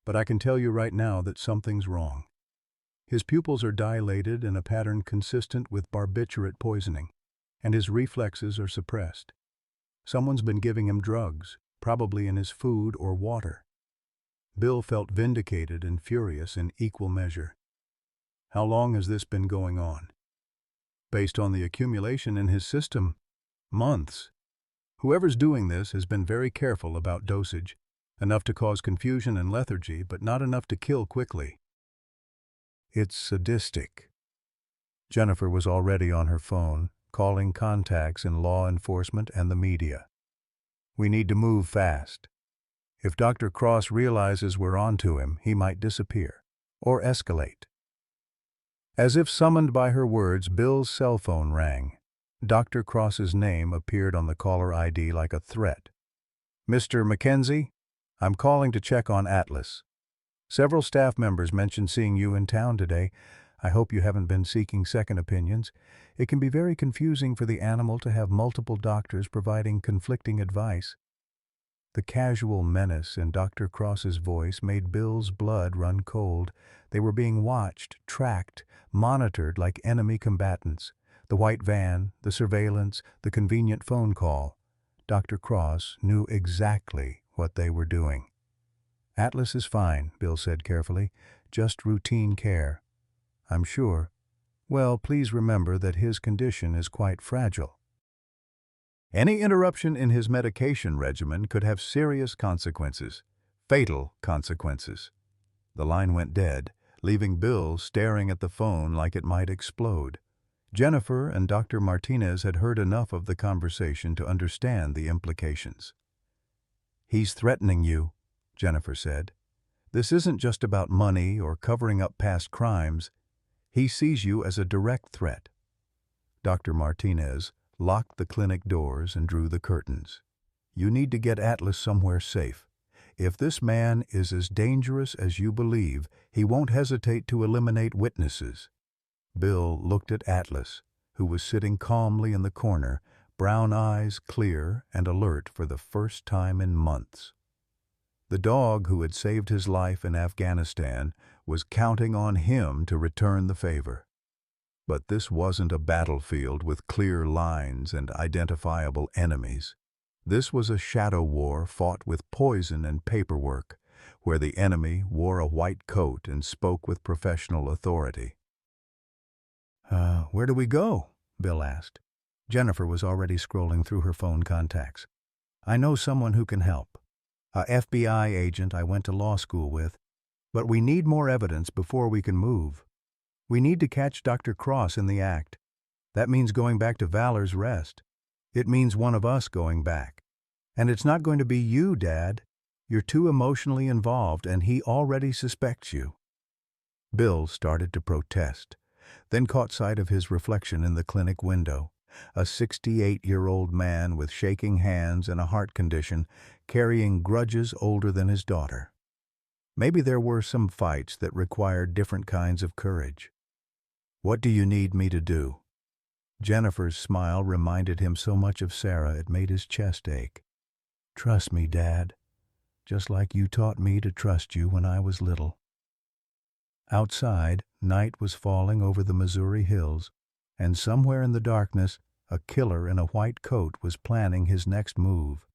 "But I can tell you right now that something's wrong. His pupils are dilated in a pattern consistent with barbiturate poisoning, and his reflexes are suppressed. Someone's been giving him drugs, probably in his food or water." Bill felt vindicated and furious in equal measure. "How long has this been going on?" "Based on the accumulation in his system, months. Whoever's doing this has been very careful about dosage, enough to cause confusion and lethargy, but not enough to kill quickly." "It's sadistic." Jennifer was already on her phone, calling contacts in law enforcement and the media. "We need to move fast. If Dr. Cross realizes we're onto him, he might disappear or escalate." As if summoned by her words, Bill's cell phone rang. Dr. Cross's name appeared on the caller ID like a threat. "Mr. Mackenzie, I'm calling to check on Atlas. Several staff members mentioned seeing you in town today. I hope you haven't been seeking second opinions. It can be very confusing for the animal to have multiple doctors providing conflicting advice." The casual menace in Dr. Cross's voice made Bill's blood run cold. They were being watched, tracked, monitored like enemy combatants. The white van, the surveillance, the convenient phone call. Dr. Cross knew exactly what they were doing. "Atlas is fine," Bill said carefully. "Just routine care." "I'm sure. Well, please remember that his condition is quite fragile." Any interruption in his medication regimen could have serious consequences, fatal consequences. The line went dead, leaving Bill staring at the phone like it might explode. Jennifer and Dr. Martinez had heard enough of the conversation to understand the implications. "He's threatening you," Jennifer said. "This isn't just about money or covering up past crimes. He sees you as a direct threat." Dr. Martinez locked the clinic doors and drew the curtains. "You need to get Atlas somewhere safe. If this man is as dangerous as you believe, he won't hesitate to eliminate witnesses." Bill looked at Atlas, who was sitting calmly in the corner, brown eyes clear and alert for the first time in months. The dog who had saved his life in Afghanistan was counting on him to return the favor. But this wasn't a battlefield with clear lines and identifiable enemies. This was a shadow war fought with poison and paperwork, where the enemy wore a white coat and spoke with professional authority. Where do we go?" Bill asked. Jennifer was already scrolling through her phone contacts. "I know someone who can help. A FBI agent I went to law school with. But we need more evidence before we can move. We need to catch Dr. Cross in the act. That means going back to Valor's Rest. It means one of us going back. And it's not going to be you, Dad. You're too emotionally involved, and he already suspects you." Bill started to protest, then caught sight of his reflection in the clinic window, a 68-year-old man with shaking hands and a heart condition, carrying grudges older than his daughter. Maybe there were some fights that required different kinds of courage. "What do you need me to do?" Jennifer's smile reminded him so much of Sarah it made his chest ache. "Trust me, Dad, just like you taught me to trust you when I was little." Outside, night was falling over the Missouri hills, and somewhere in the darkness, a killer in a white coat was planning his next move.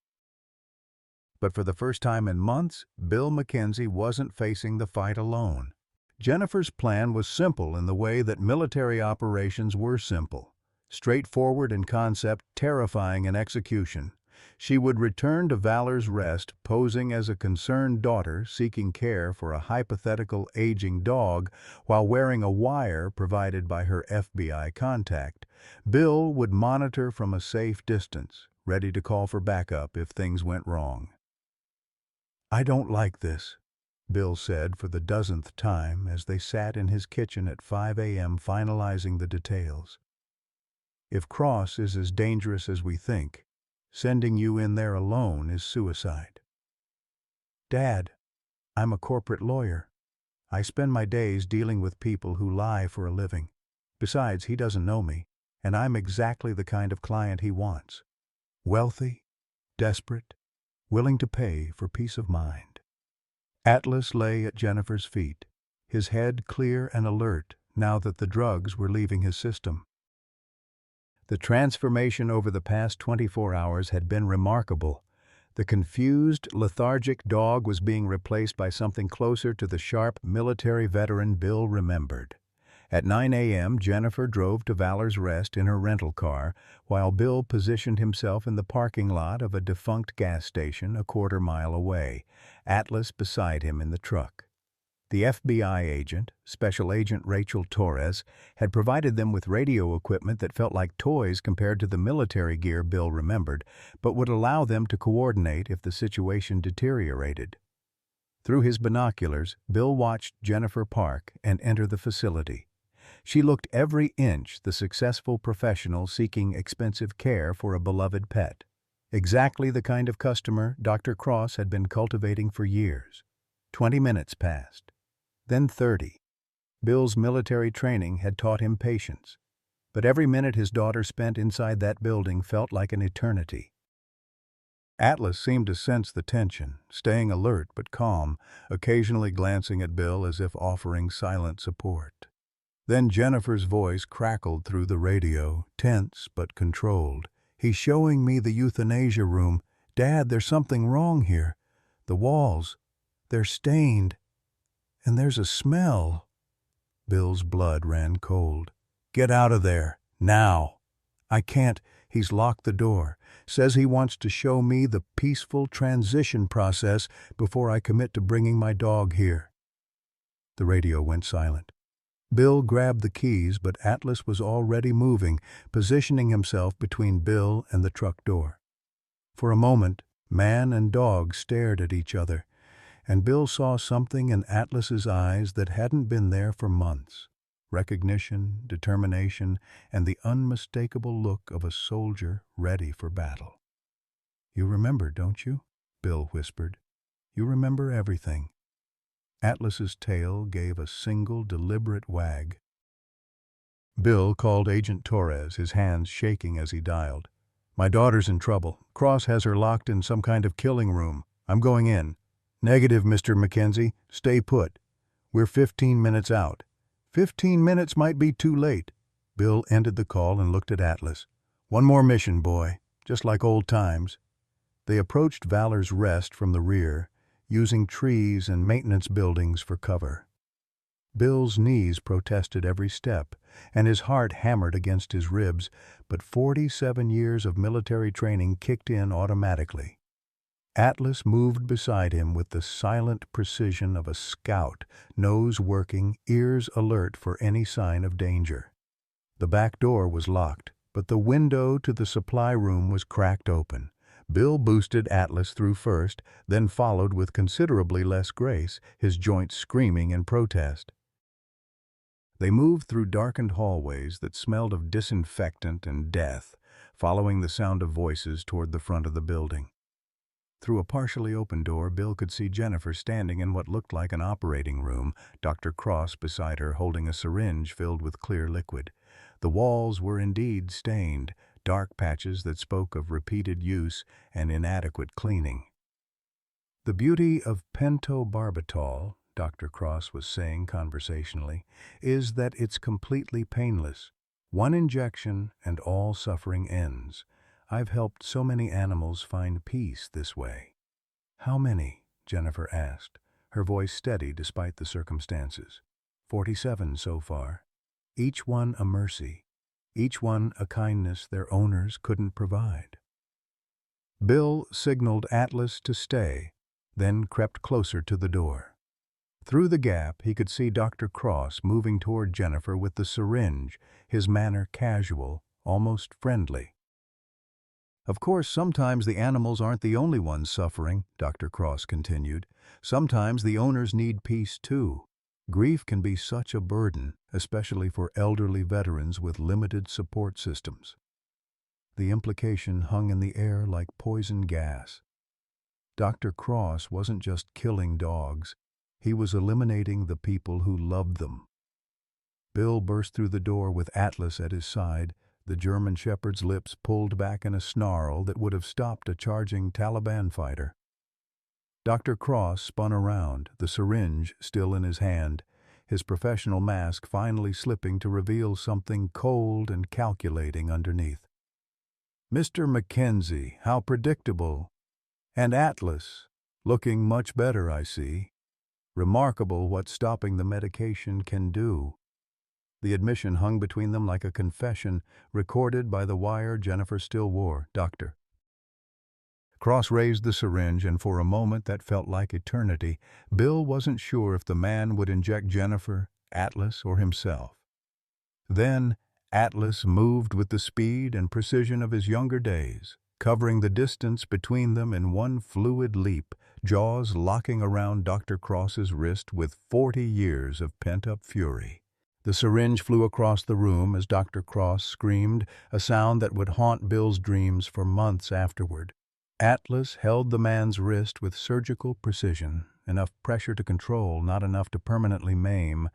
But for the first time in months, Bill McKenzie wasn't facing the fight alone. Jennifer's plan was simple in the way that military operations were simple. Straightforward in concept, terrifying in execution. She would return to Valor's Rest, posing as a concerned daughter seeking care for a hypothetical aging dog while wearing a wire provided by her FBI contact. Bill would monitor from a safe distance, ready to call for backup if things went wrong. "I don't like this," Bill said for the dozenth time as they sat in his kitchen at 5 a.m. finalizing the details. "If Cross is as dangerous as we think, sending you in there alone is suicide." "Dad, I'm a corporate lawyer. I spend my days dealing with people who lie for a living. Besides, he doesn't know me, and I'm exactly the kind of client he wants. Wealthy, desperate, willing to pay for peace of mind." Atlas lay at Jennifer's feet, his head clear and alert now that the drugs were leaving his system. The transformation over the past 24 hours had been remarkable. The confused, lethargic dog was being replaced by something closer to the sharp military veteran Bill remembered. At 9 a.m., Jennifer drove to Valor's Rest in her rental car, while Bill positioned himself in the parking lot of a defunct gas station a quarter-mile away, Atlas beside him in the truck. The FBI agent, Special Agent Rachel Torres, had provided them with radio equipment that felt like toys compared to the military gear Bill remembered, but would allow them to coordinate if the situation deteriorated. Through his binoculars, Bill watched Jennifer park and enter the facility. She looked every inch the successful professional seeking expensive care for a beloved pet. Exactly the kind of customer Dr. Cross had been cultivating for years. 20 minutes passed. Then 30. Bill's military training had taught him patience, but every minute his daughter spent inside that building felt like an eternity. Atlas seemed to sense the tension, staying alert but calm, occasionally glancing at Bill as if offering silent support. Then Jennifer's voice crackled through the radio, tense but controlled. "He's showing me the euthanasia room. Dad, there's something wrong here. The walls, they're stained. And there's a smell." Bill's blood ran cold. "Get out of there, now." "I can't. He's locked the door. Says he wants to show me the peaceful transition process before I commit to bringing my dog here." The radio went silent. Bill grabbed the keys, but Atlas was already moving, positioning himself between Bill and the truck door. For a moment, man and dog stared at each other, and Bill saw something in Atlas's eyes that hadn't been there for months. Recognition, determination, and the unmistakable look of a soldier ready for battle. "You remember, don't you?" Bill whispered. "You remember everything." Atlas's tail gave a single deliberate wag. Bill called Agent Torres, his hands shaking as he dialed. "My daughter's in trouble. Cross has her locked in some kind of killing room. I'm going in." "Negative, Mr. McKenzie. Stay put. We're 15 minutes out." 15 minutes might be too late." Bill ended the call and looked at Atlas. "One more mission, boy, just like old times." They approached Valor's Rest from the rear, using trees and maintenance buildings for cover. Bill's knees protested every step, and his heart hammered against his ribs, but 47 years of military training kicked in automatically. Atlas moved beside him with the silent precision of a scout, nose working, ears alert for any sign of danger. The back door was locked, but the window to the supply room was cracked open. Bill boosted Atlas through first, then followed with considerably less grace, his joints screaming in protest. They moved through darkened hallways that smelled of disinfectant and death, following the sound of voices toward the front of the building. Through a partially open door, Bill could see Jennifer standing in what looked like an operating room, Dr. Cross beside her holding a syringe filled with clear liquid. The walls were indeed stained, dark patches that spoke of repeated use and inadequate cleaning. "The beauty of pentobarbital," Dr. Cross was saying conversationally, "is that it's completely painless. One injection and all suffering ends. I've helped so many animals find peace this way." "How many?" Jennifer asked, her voice steady despite the circumstances. 47 so far. Each one a mercy. Each one a kindness their owners couldn't provide." Bill signaled Atlas to stay, then crept closer to the door. Through the gap, he could see Dr. Cross moving toward Jennifer with the syringe, his manner casual, almost friendly. "Of course, sometimes the animals aren't the only ones suffering," Dr. Cross continued. "Sometimes the owners need peace too. Grief can be such a burden, especially for elderly veterans with limited support systems." The implication hung in the air like poison gas. Dr. Cross wasn't just killing dogs. He was eliminating the people who loved them. Bill burst through the door with Atlas at his side, the German Shepherd's lips pulled back in a snarl that would have stopped a charging Taliban fighter. Dr. Cross spun around, the syringe still in his hand, his professional mask finally slipping to reveal something cold and calculating underneath. "Mr. Mackenzie, how predictable. And Atlas, looking much better, I see. Remarkable what stopping the medication can do." The admission hung between them like a confession, recorded by the wire Jennifer still wore. "Doctor." Cross raised the syringe, and for a moment that felt like eternity. Bill wasn't sure if the man would inject Jennifer, Atlas, or himself. Then Atlas moved with the speed and precision of his younger days, covering the distance between them in one fluid leap, jaws locking around Dr. Cross's wrist with 40 years of pent-up fury. The syringe flew across the room as Dr. Cross screamed, a sound that would haunt Bill's dreams for months afterward. Atlas held the man's wrist with surgical precision, enough pressure to control, not enough to permanently maim,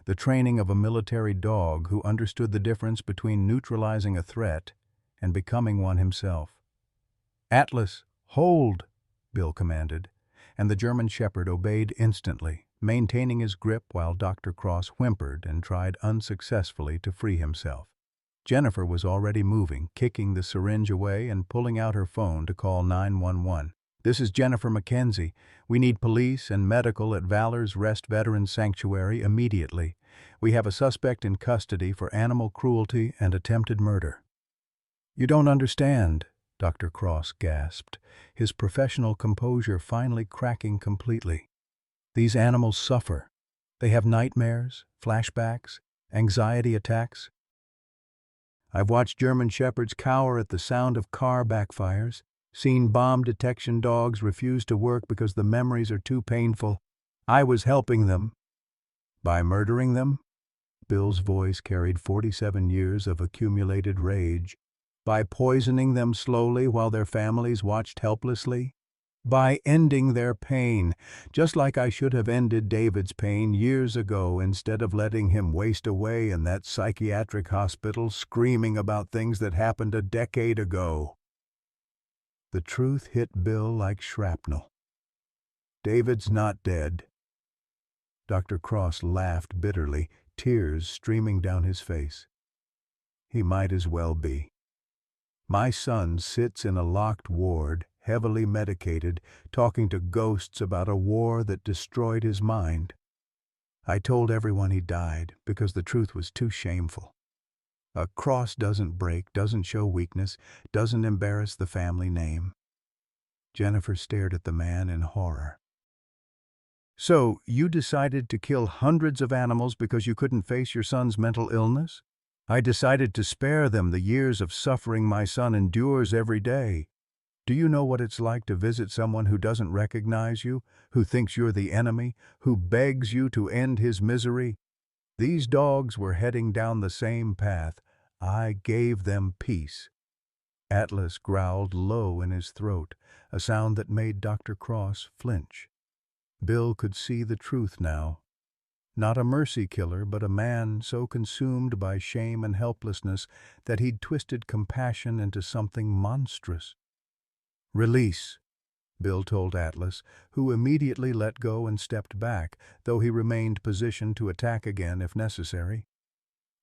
the training of a military dog who understood the difference between neutralizing a threat and becoming one himself. "Atlas, hold!" Bill commanded, and the German Shepherd obeyed instantly, maintaining his grip while Dr. Cross whimpered and tried unsuccessfully to free himself. Jennifer was already moving, kicking the syringe away and pulling out her phone to call 911. "This is Jennifer Mackenzie. We need police and medical at Valor's Rest Veterans Sanctuary immediately. We have a suspect in custody for animal cruelty and attempted murder." "You don't understand," Dr. Cross gasped, his professional composure finally cracking completely. "These animals suffer. They have nightmares, flashbacks, anxiety attacks. I've watched German Shepherds cower at the sound of car backfires, seen bomb detection dogs refuse to work because the memories are too painful. I was helping them." "By murdering them?" Bill's voice carried 47 years of accumulated rage. "By poisoning them slowly while their families watched helplessly? By ending their pain, just like I should have ended David's pain years ago instead of letting him waste away in that psychiatric hospital screaming about things that happened a decade ago." The truth hit Bill like shrapnel. "David's not dead." Dr. Cross laughed bitterly, tears streaming down his face. "He might as well be. My son sits in a locked ward, heavily medicated, talking to ghosts about a war that destroyed his mind. I told everyone he died because the truth was too shameful. A cross doesn't break, doesn't show weakness, doesn't embarrass the family name." Jennifer stared at the man in horror. "So, you decided to kill hundreds of animals because you couldn't face your son's mental illness? I decided to spare them the years of suffering my son endures every day. Do you know what it's like to visit someone who doesn't recognize you, who thinks you're the enemy, who begs you to end his misery? These dogs were heading down the same path. I gave them peace. Atlas growled low in his throat, a sound that made Dr. Cross flinch. Bill could see the truth now. Not a mercy killer, but a man so consumed by shame and helplessness that he'd twisted compassion into something monstrous. "Release," Bill told Atlas, who immediately let go and stepped back, though he remained positioned to attack again if necessary.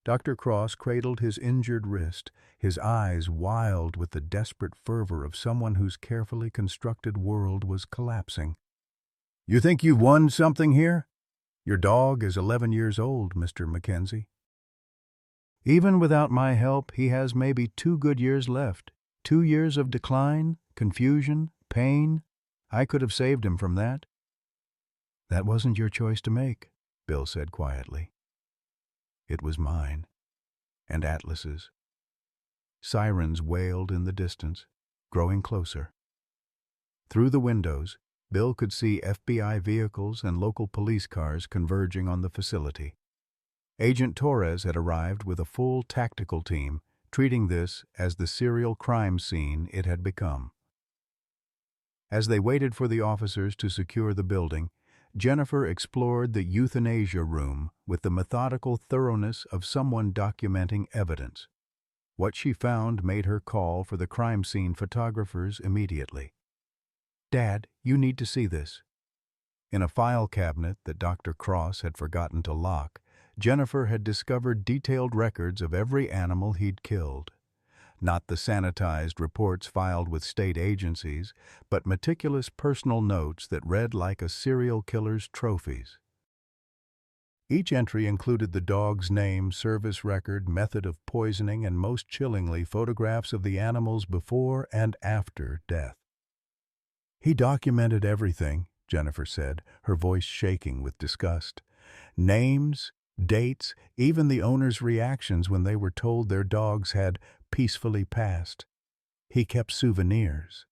Dr. Cross cradled his injured wrist, his eyes wild with the desperate fervor of someone whose carefully constructed world was collapsing. "You think you've won something here? Your dog is 11 years old, Mr. Mackenzie. Even without my help, he has maybe 2 good years left. 2 years of decline, confusion, pain. I could have saved him from that." "That wasn't your choice to make," Bill said quietly. "It was mine, and Atlas's." Sirens wailed in the distance, growing closer. Through the windows, Bill could see FBI vehicles and local police cars converging on the facility. Agent Torres had arrived with a full tactical team, treating this as the serial crime scene it had become. As they waited for the officers to secure the building, Jennifer explored the euthanasia room with the methodical thoroughness of someone documenting evidence. What she found made her call for the crime scene photographers immediately. "Dad, you need to see this." In a file cabinet that Dr. Cross had forgotten to lock, Jennifer had discovered detailed records of every animal he'd killed. Not the sanitized reports filed with state agencies, but meticulous personal notes that read like a serial killer's trophies. Each entry included the dog's name, service record, method of poisoning, and most chillingly, photographs of the animals before and after death. "He documented everything," Jennifer said, her voice shaking with disgust. "Names, dates, even the owners' reactions when they were told their dogs had peacefully passed. He kept souvenirs."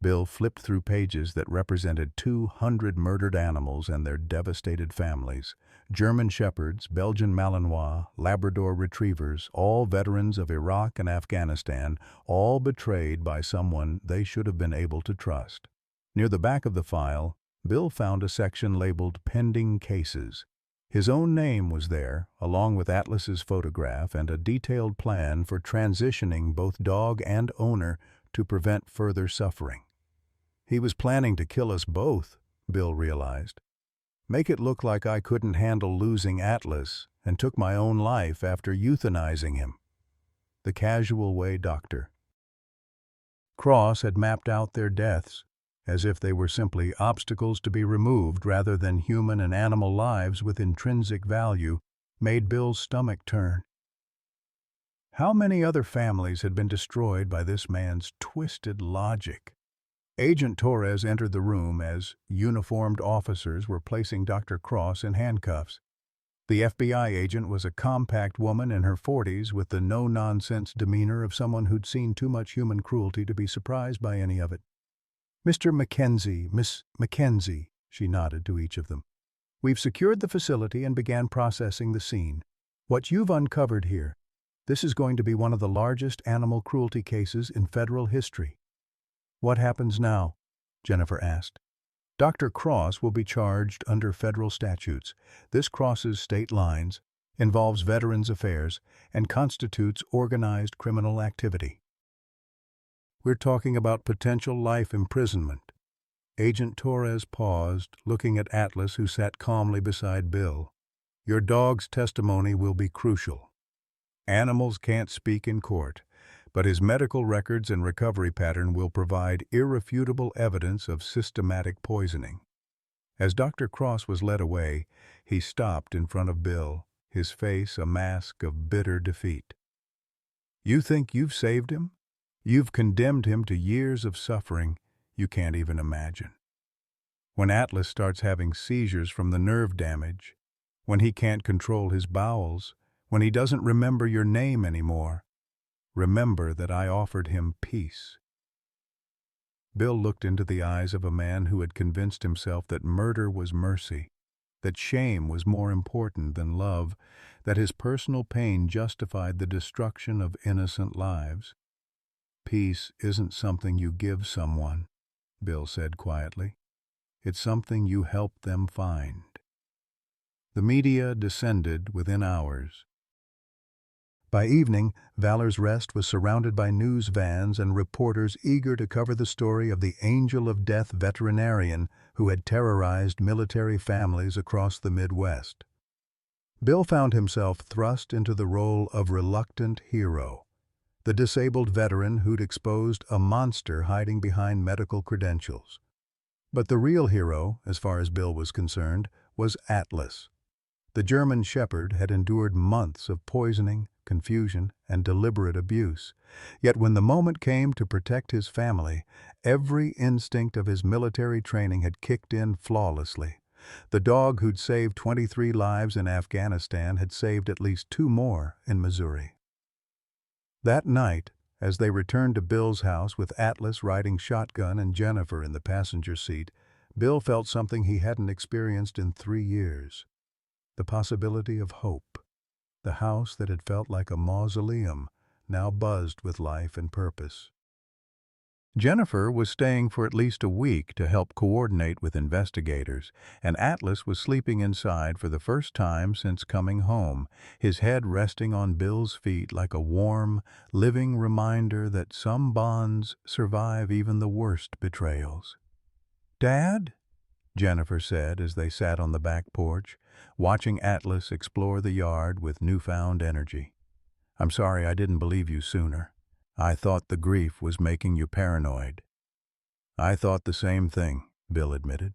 Bill flipped through pages that represented 200 murdered animals and their devastated families. German Shepherds, Belgian Malinois, Labrador Retrievers, all veterans of Iraq and Afghanistan, all betrayed by someone they should have been able to trust. Near the back of the file, Bill found a section labeled Pending Cases. His own name was there, along with Atlas's photograph and a detailed plan for transitioning both dog and owner to prevent further suffering. He was planning to kill us both, Bill realized. Make it look like I couldn't handle losing Atlas and took my own life after euthanizing him. The casual way Dr. Cross had mapped out their deaths, as if they were simply obstacles to be removed rather than human and animal lives with intrinsic value, made Bill's stomach turn. How many other families had been destroyed by this man's twisted logic? Agent Torres entered the room as uniformed officers were placing Dr. Cross in handcuffs. The FBI agent was a compact woman in her 40s with the no-nonsense demeanor of someone who'd seen too much human cruelty to be surprised by any of it. "Mr. Mackenzie, Miss Mackenzie," she nodded to each of them. "We've secured the facility and began processing the scene. What you've uncovered here, this is going to be one of the largest animal cruelty cases in federal history." "What happens now?" Jennifer asked. "Dr. Cross will be charged under federal statutes. This crosses state lines, involves Veterans Affairs, and constitutes organized criminal activity. We're talking about potential life imprisonment." Agent Torres paused, looking at Atlas, who sat calmly beside Bill. "Your dog's testimony will be crucial. Animals can't speak in court, but his medical records and recovery pattern will provide irrefutable evidence of systematic poisoning." As Dr. Cross was led away, he stopped in front of Bill, his face a mask of bitter defeat. "You think you've saved him? You've condemned him to years of suffering you can't even imagine. When Atlas starts having seizures from the nerve damage, when he can't control his bowels, when he doesn't remember your name anymore, remember that I offered him peace." Bill looked into the eyes of a man who had convinced himself that murder was mercy, that shame was more important than love, that his personal pain justified the destruction of innocent lives. Peace isn't something you give someone, Bill said quietly. It's something you help them find. The media descended within hours. By evening, Valor's Rest was surrounded by news vans and reporters eager to cover the story of the Angel of Death veterinarian who had terrorized military families across the Midwest. Bill found himself thrust into the role of reluctant hero, the disabled veteran who'd exposed a monster hiding behind medical credentials. But the real hero, as far as Bill was concerned, was Atlas. The German Shepherd had endured months of poisoning, confusion, and deliberate abuse. Yet when the moment came to protect his family, every instinct of his military training had kicked in flawlessly. The dog who'd saved 23 lives in Afghanistan had saved at least 2 more in Missouri. That night, as they returned to Bill's house with Atlas riding shotgun and Jennifer in the passenger seat, Bill felt something he hadn't experienced in 3 years. The possibility of hope. The house that had felt like a mausoleum now buzzed with life and purpose. Jennifer was staying for at least a week to help coordinate with investigators, and Atlas was sleeping inside for the first time since coming home, his head resting on Bill's feet like a warm, living reminder that some bonds survive even the worst betrayals. "Dad?" Jennifer said as they sat on the back porch, watching Atlas explore the yard with newfound energy. "I'm sorry I didn't believe you sooner. I thought the grief was making you paranoid." "I thought the same thing," Bill admitted.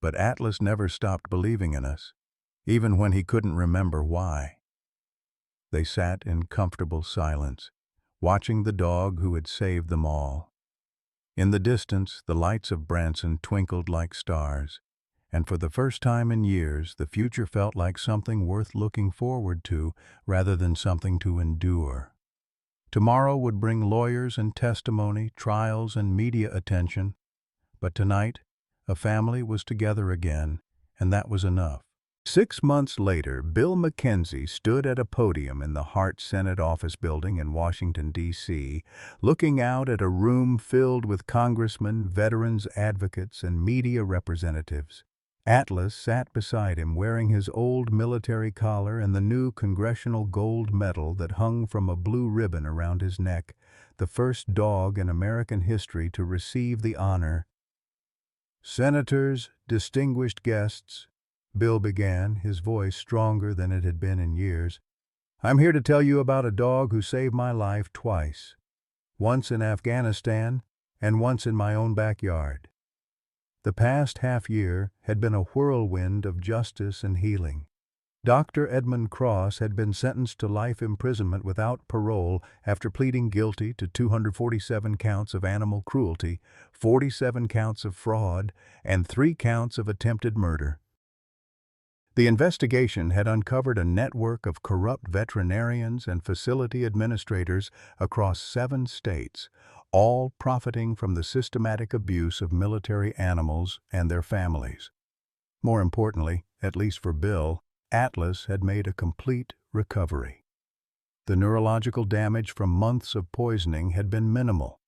"But Atlas never stopped believing in us, even when he couldn't remember why." They sat in comfortable silence, watching the dog who had saved them all. In the distance, the lights of Branson twinkled like stars, and for the first time in years, the future felt like something worth looking forward to rather than something to endure. Tomorrow would bring lawyers and testimony, trials and media attention, but tonight, a family was together again, and that was enough. 6 months later, Bill McKenzie stood at a podium in the Hart Senate Office Building in Washington, D.C., looking out at a room filled with congressmen, veterans advocates, and media representatives. Atlas sat beside him wearing his old military collar and the new congressional gold medal that hung from a blue ribbon around his neck, the first dog in American history to receive the honor. "Senators, distinguished guests," Bill began, his voice stronger than it had been in years, "I'm here to tell you about a dog who saved my life twice. Once in Afghanistan and once in my own backyard." The past half-year had been a whirlwind of justice and healing. Dr. Edmund Cross had been sentenced to life imprisonment without parole after pleading guilty to 247 counts of animal cruelty, 47 counts of fraud, and 3 counts of attempted murder. The investigation had uncovered a network of corrupt veterinarians and facility administrators across 7 states, all profiting from the systematic abuse of military animals and their families. More importantly, at least for Bill, Atlas had made a complete recovery. The neurological damage from months of poisoning had been minimal,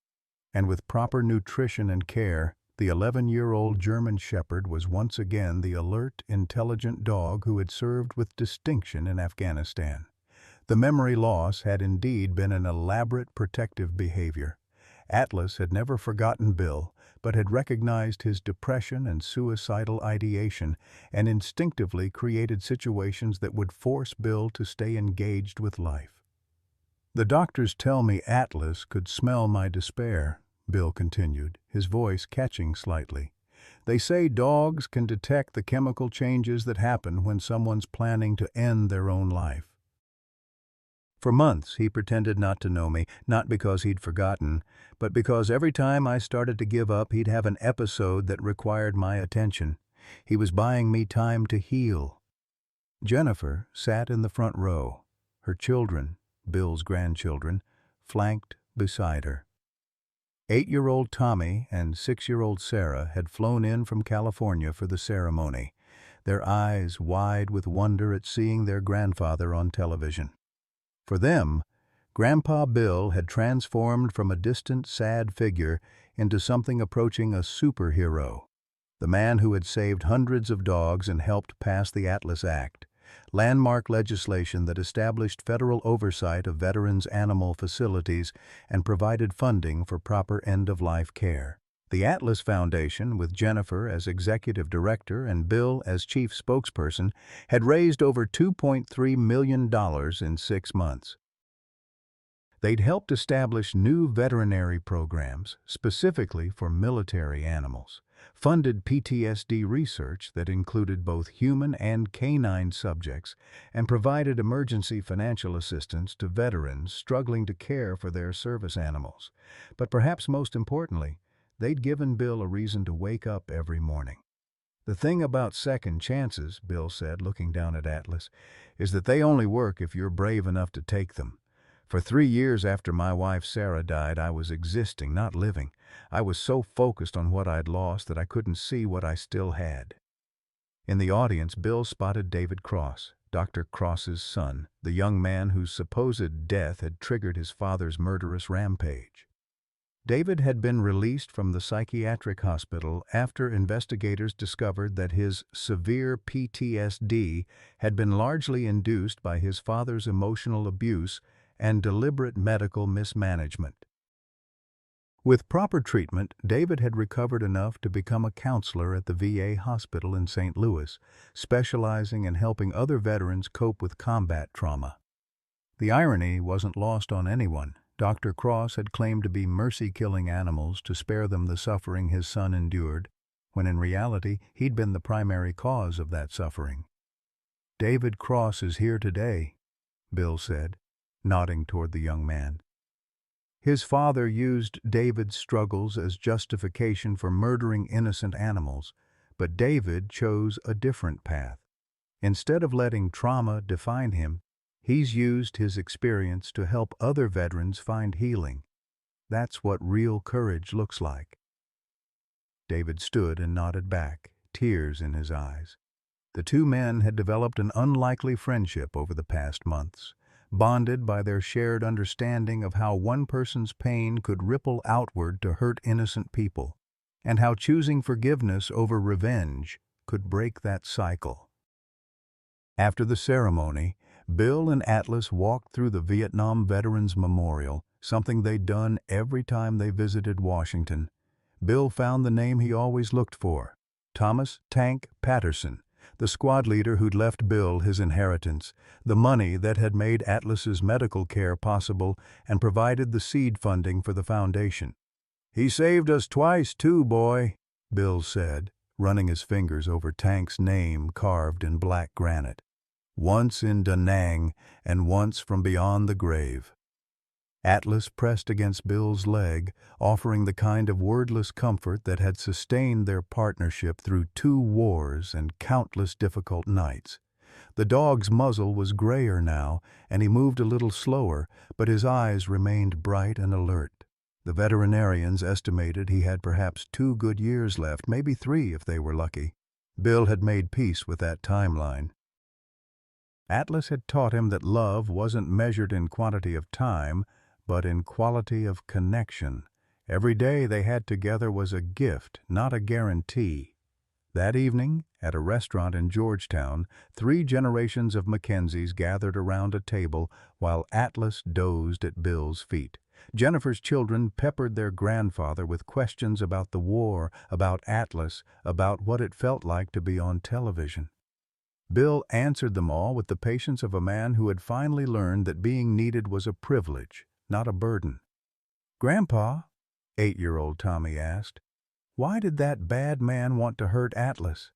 and with proper nutrition and care, the 11-year-old German Shepherd was once again the alert, intelligent dog who had served with distinction in Afghanistan. The memory loss had indeed been an elaborate protective behavior. Atlas had never forgotten Bill, but had recognized his depression and suicidal ideation and instinctively created situations that would force Bill to stay engaged with life. "The doctors tell me Atlas could smell my despair," Bill continued, his voice catching slightly. "They say dogs can detect the chemical changes that happen when someone's planning to end their own life." For months he pretended not to know me, not because he'd forgotten, but because every time I started to give up he'd have an episode that required my attention. He was buying me time to heal. Jennifer sat in the front row, her children, Bill's grandchildren, flanked beside her. 8-year-old Tommy and 6-year-old Sarah had flown in from California for the ceremony, their eyes wide with wonder at seeing their grandfather on television. For them, Grandpa Bill had transformed from a distant, sad figure into something approaching a superhero. The man who had saved hundreds of dogs and helped pass the Atlas Act, landmark legislation that established federal oversight of veterans' animal facilities and provided funding for proper end-of-life care. The Atlas Foundation, with Jennifer as executive director and Bill as chief spokesperson, had raised over $2.3 million in 6 months. They'd helped establish new veterinary programs specifically for military animals, funded PTSD research that included both human and canine subjects, and provided emergency financial assistance to veterans struggling to care for their service animals. But perhaps most importantly, they'd given Bill a reason to wake up every morning. "The thing about second chances," Bill said, looking down at Atlas, "is that they only work if you're brave enough to take them. For 3 years after my wife Sarah died, I was existing, not living. I was so focused on what I'd lost that I couldn't see what I still had." In the audience, Bill spotted David Cross, Dr. Cross's son, the young man whose supposed death had triggered his father's murderous rampage. David had been released from the psychiatric hospital after investigators discovered that his severe PTSD had been largely induced by his father's emotional abuse and deliberate medical mismanagement. With proper treatment, David had recovered enough to become a counselor at the VA hospital in St. Louis, specializing in helping other veterans cope with combat trauma. The irony wasn't lost on anyone. Dr. Cross had claimed to be mercy-killing animals to spare them the suffering his son endured, when in reality he'd been the primary cause of that suffering. "David Cross is here today," Bill said, nodding toward the young man. His father used David's struggles as justification for murdering innocent animals, but David chose a different path. Instead of letting trauma define him, he's used his experience to help other veterans find healing. That's what real courage looks like. David stood and nodded back, tears in his eyes. The two men had developed an unlikely friendship over the past months, bonded by their shared understanding of how one person's pain could ripple outward to hurt innocent people, and how choosing forgiveness over revenge could break that cycle. After the ceremony, Bill and Atlas walked through the Vietnam Veterans Memorial, something they'd done every time they visited Washington. Bill found the name he always looked for, Thomas "Tank" Patterson, the squad leader who'd left Bill his inheritance, the money that had made Atlas's medical care possible and provided the seed funding for the foundation. "He saved us twice too, boy," Bill said, running his fingers over Tank's name carved in black granite. "Once in Da Nang and once from beyond the grave." Atlas pressed against Bill's leg, offering the kind of wordless comfort that had sustained their partnership through 2 wars and countless difficult nights. The dog's muzzle was grayer now, and he moved a little slower, but his eyes remained bright and alert. The veterinarians estimated he had perhaps 2 good years left, maybe 3 if they were lucky. Bill had made peace with that timeline. Atlas had taught him that love wasn't measured in quantity of time, but in quality of connection. Every day they had together was a gift, not a guarantee. That evening, at a restaurant in Georgetown, 3 generations of Mackenzies gathered around a table while Atlas dozed at Bill's feet. Jennifer's children peppered their grandfather with questions about the war, about Atlas, about what it felt like to be on television. Bill answered them all with the patience of a man who had finally learned that being needed was a privilege, not a burden. "Grandpa," 8-year-old Tommy asked, "why did that bad man want to hurt Atlas?"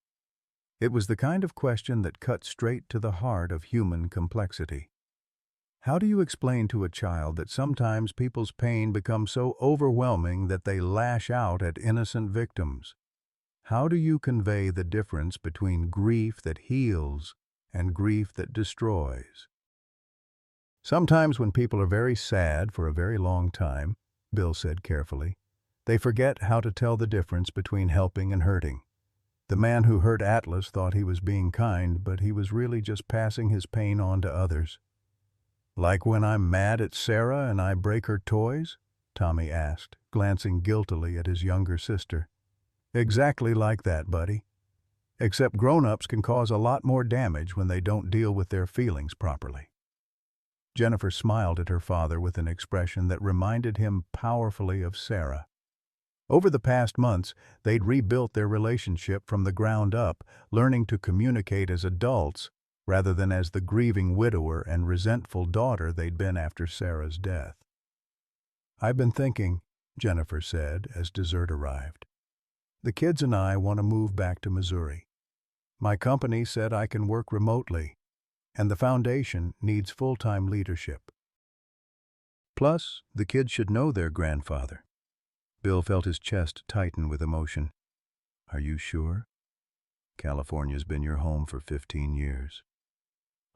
It was the kind of question that cut straight to the heart of human complexity. How do you explain to a child that sometimes people's pain becomes so overwhelming that they lash out at innocent victims? How do you convey the difference between grief that heals and grief that destroys? "Sometimes when people are very sad for a very long time," Bill said carefully, "they forget how to tell the difference between helping and hurting. The man who hurt Atlas thought he was being kind, but he was really just passing his pain on to others." Like when I'm mad at Sarah and I break her toys? Tommy asked, glancing guiltily at his younger sister. Exactly like that, buddy. Except grown-ups can cause a lot more damage when they don't deal with their feelings properly. Jennifer smiled at her father with an expression that reminded him powerfully of Sarah. Over the past months, they'd rebuilt their relationship from the ground up, learning to communicate as adults rather than as the grieving widower and resentful daughter they'd been after Sarah's death. "I've been thinking," Jennifer said as dessert arrived. "The kids and I want to move back to Missouri. My company said I can work remotely, and the foundation needs full-time leadership. Plus, the kids should know their grandfather." Bill felt his chest tighten with emotion. "Are you sure? California's been your home for 15 years.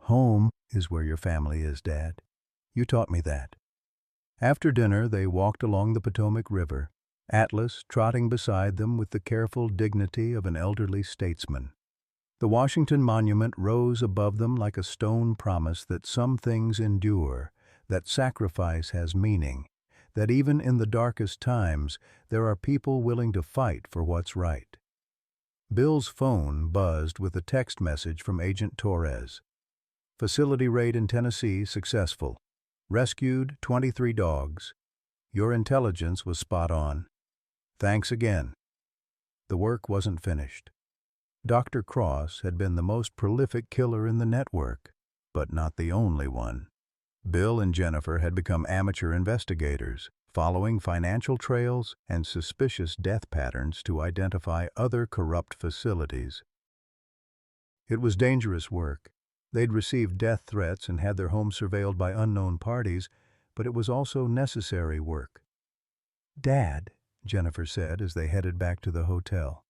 Home is where your family is, Dad. You taught me that." After dinner, they walked along the Potomac River, Atlas trotting beside them with the careful dignity of an elderly statesman. The Washington Monument rose above them like a stone promise that some things endure, that sacrifice has meaning, that even in the darkest times, there are people willing to fight for what's right. Bill's phone buzzed with a text message from Agent Torres. "Facility raid in Tennessee successful. Rescued 23 dogs. Your intelligence was spot on. Thanks again." The work wasn't finished. Dr. Cross had been the most prolific killer in the network, but not the only one. Bill and Jennifer had become amateur investigators, following financial trails and suspicious death patterns to identify other corrupt facilities. It was dangerous work. They'd received death threats and had their home surveilled by unknown parties, but it was also necessary work. "Dad," Jennifer said as they headed back to the hotel,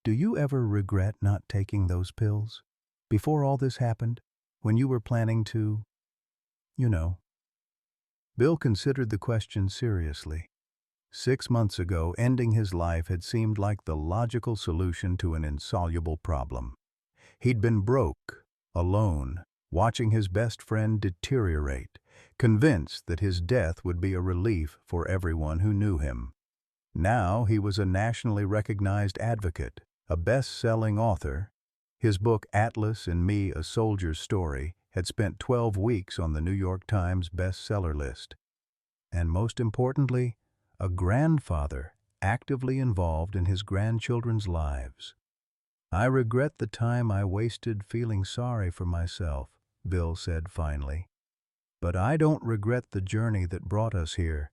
"do you ever regret not taking those pills? Before all this happened, when you were planning to, you know?" Bill considered the question seriously. 6 months ago, ending his life had seemed like the logical solution to an insoluble problem. He'd been broke, alone, watching his best friend deteriorate, convinced that his death would be a relief for everyone who knew him. Now he was a nationally recognized advocate, a best-selling author. His book Atlas and Me, A Soldier's Story had spent 12 weeks on the New York Times bestseller list. And most importantly, a grandfather actively involved in his grandchildren's lives. "I regret the time I wasted feeling sorry for myself," Bill said finally. "But I don't regret the journey that brought us here."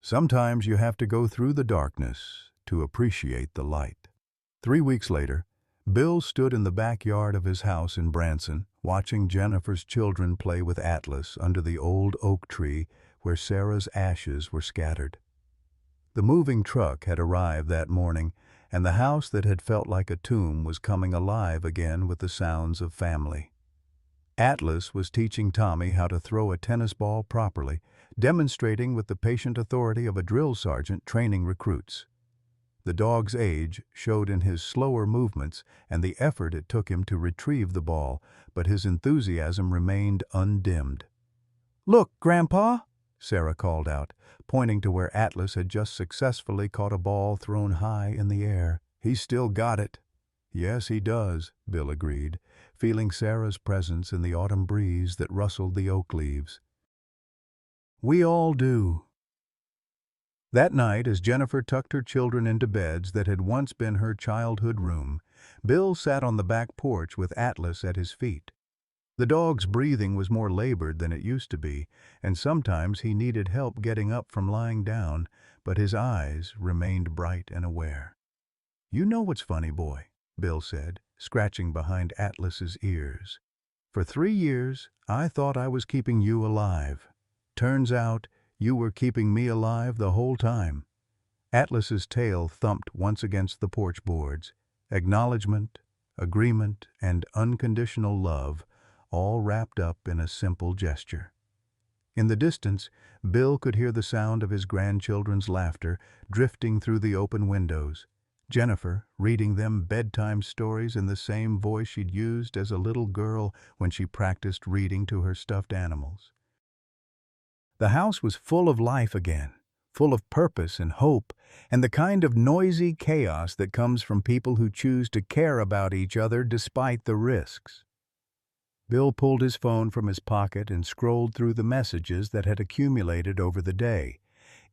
Sometimes you have to go through the darkness to appreciate the light. 3 weeks later, Bill stood in the backyard of his house in Branson, watching Jennifer's children play with Atlas under the old oak tree where Sarah's ashes were scattered. The moving truck had arrived that morning, and the house that had felt like a tomb was coming alive again with the sounds of family. Atlas was teaching Tommy how to throw a tennis ball properly, demonstrating with the patient authority of a drill sergeant training recruits. The dog's age showed in his slower movements and the effort it took him to retrieve the ball, but his enthusiasm remained undimmed. "Look, Grandpa!" Sarah called out, pointing to where Atlas had just successfully caught a ball thrown high in the air. "He's still got it." "Yes, he does," Bill agreed, feeling Sarah's presence in the autumn breeze that rustled the oak leaves. "We all do." That night, as Jennifer tucked her children into beds that had once been her childhood room, Bill sat on the back porch with Atlas at his feet. The dog's breathing was more labored than it used to be, and sometimes he needed help getting up from lying down, but his eyes remained bright and aware. "You know what's funny, boy," Bill said, scratching behind Atlas's ears. "For 3 years, I thought I was keeping you alive. Turns out, you were keeping me alive the whole time." Atlas's tail thumped once against the porch boards. Acknowledgement, agreement, and unconditional love, all wrapped up in a simple gesture. In the distance, Bill could hear the sound of his grandchildren's laughter drifting through the open windows. Jennifer, reading them bedtime stories in the same voice she'd used as a little girl when she practiced reading to her stuffed animals. The house was full of life again, full of purpose and hope, and the kind of noisy chaos that comes from people who choose to care about each other despite the risks. Bill pulled his phone from his pocket and scrolled through the messages that had accumulated over the day.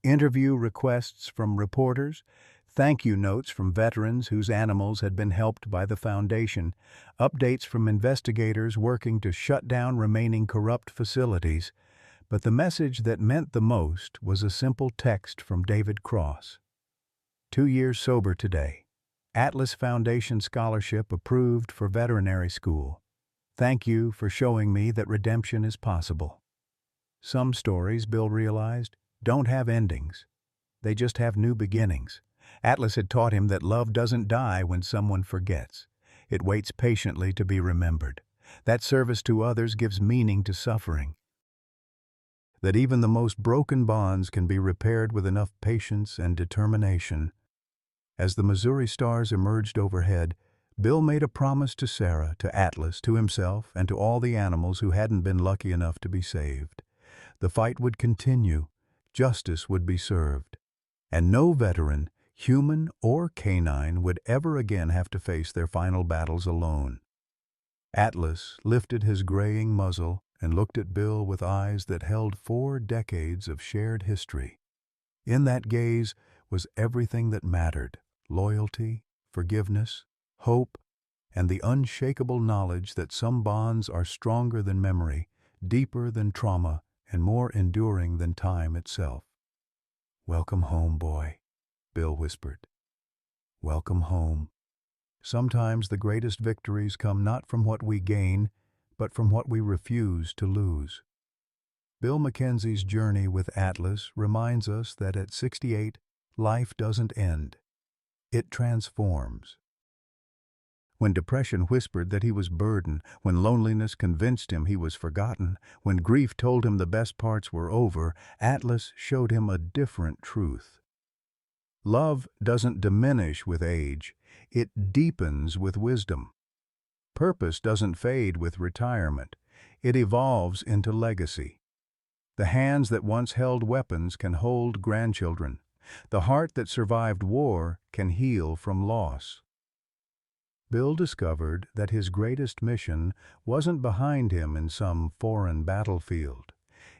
Interview requests from reporters, thank you notes from veterans whose animals had been helped by the foundation, updates from investigators working to shut down remaining corrupt facilities. But the message that meant the most was a simple text from David Cross. 2 years sober today. Atlas Foundation scholarship approved for veterinary school. Thank you for showing me that redemption is possible. Some stories, Bill realized, don't have endings. They just have new beginnings. Atlas had taught him that love doesn't die when someone forgets. It waits patiently to be remembered. That service to others gives meaning to suffering. That even the most broken bonds can be repaired with enough patience and determination. As the Missouri stars emerged overhead, Bill made a promise to Sarah, to Atlas, to himself, and to all the animals who hadn't been lucky enough to be saved. The fight would continue. Justice would be served. And no veteran, human or canine, would ever again have to face their final battles alone. Atlas lifted his graying muzzle and looked at Bill with eyes that held 4 decades of shared history. In that gaze was everything that mattered: loyalty, forgiveness, hope, and the unshakable knowledge that some bonds are stronger than memory, deeper than trauma, and more enduring than time itself. "Welcome home, boy," Bill whispered. "Welcome home." Sometimes the greatest victories come not from what we gain, but from what we refuse to lose. Bill Mackenzie's journey with Atlas reminds us that at 68, life doesn't end. It transforms. When depression whispered that he was burdened, when loneliness convinced him he was forgotten, when grief told him the best parts were over, Atlas showed him a different truth. Love doesn't diminish with age, it deepens with wisdom. Purpose doesn't fade with retirement, it evolves into legacy. The hands that once held weapons can hold grandchildren. The heart that survived war can heal from loss. Bill discovered that his greatest mission wasn't behind him in some foreign battlefield.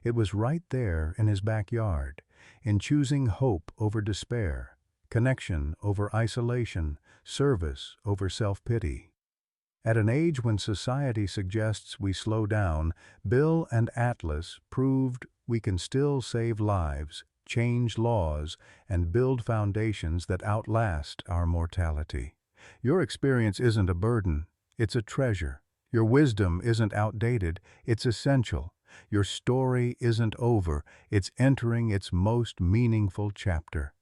It was right there in his backyard, in choosing hope over despair, connection over isolation, service over self-pity. At an age when society suggests we slow down, Bill and Atlas proved we can still save lives, change laws, and build foundations that outlast our mortality. Your experience isn't a burden, it's a treasure. Your wisdom isn't outdated, it's essential. Your story isn't over, it's entering its most meaningful chapter.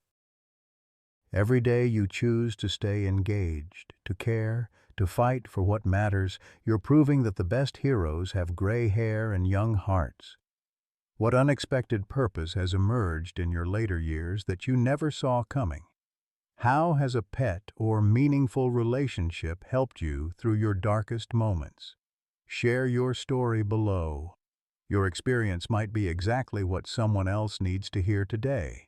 Every day you choose to stay engaged, to care, to fight for what matters, you're proving that the best heroes have gray hair and young hearts. What unexpected purpose has emerged in your later years that you never saw coming? How has a pet or meaningful relationship helped you through your darkest moments? Share your story below. Your experience might be exactly what someone else needs to hear today.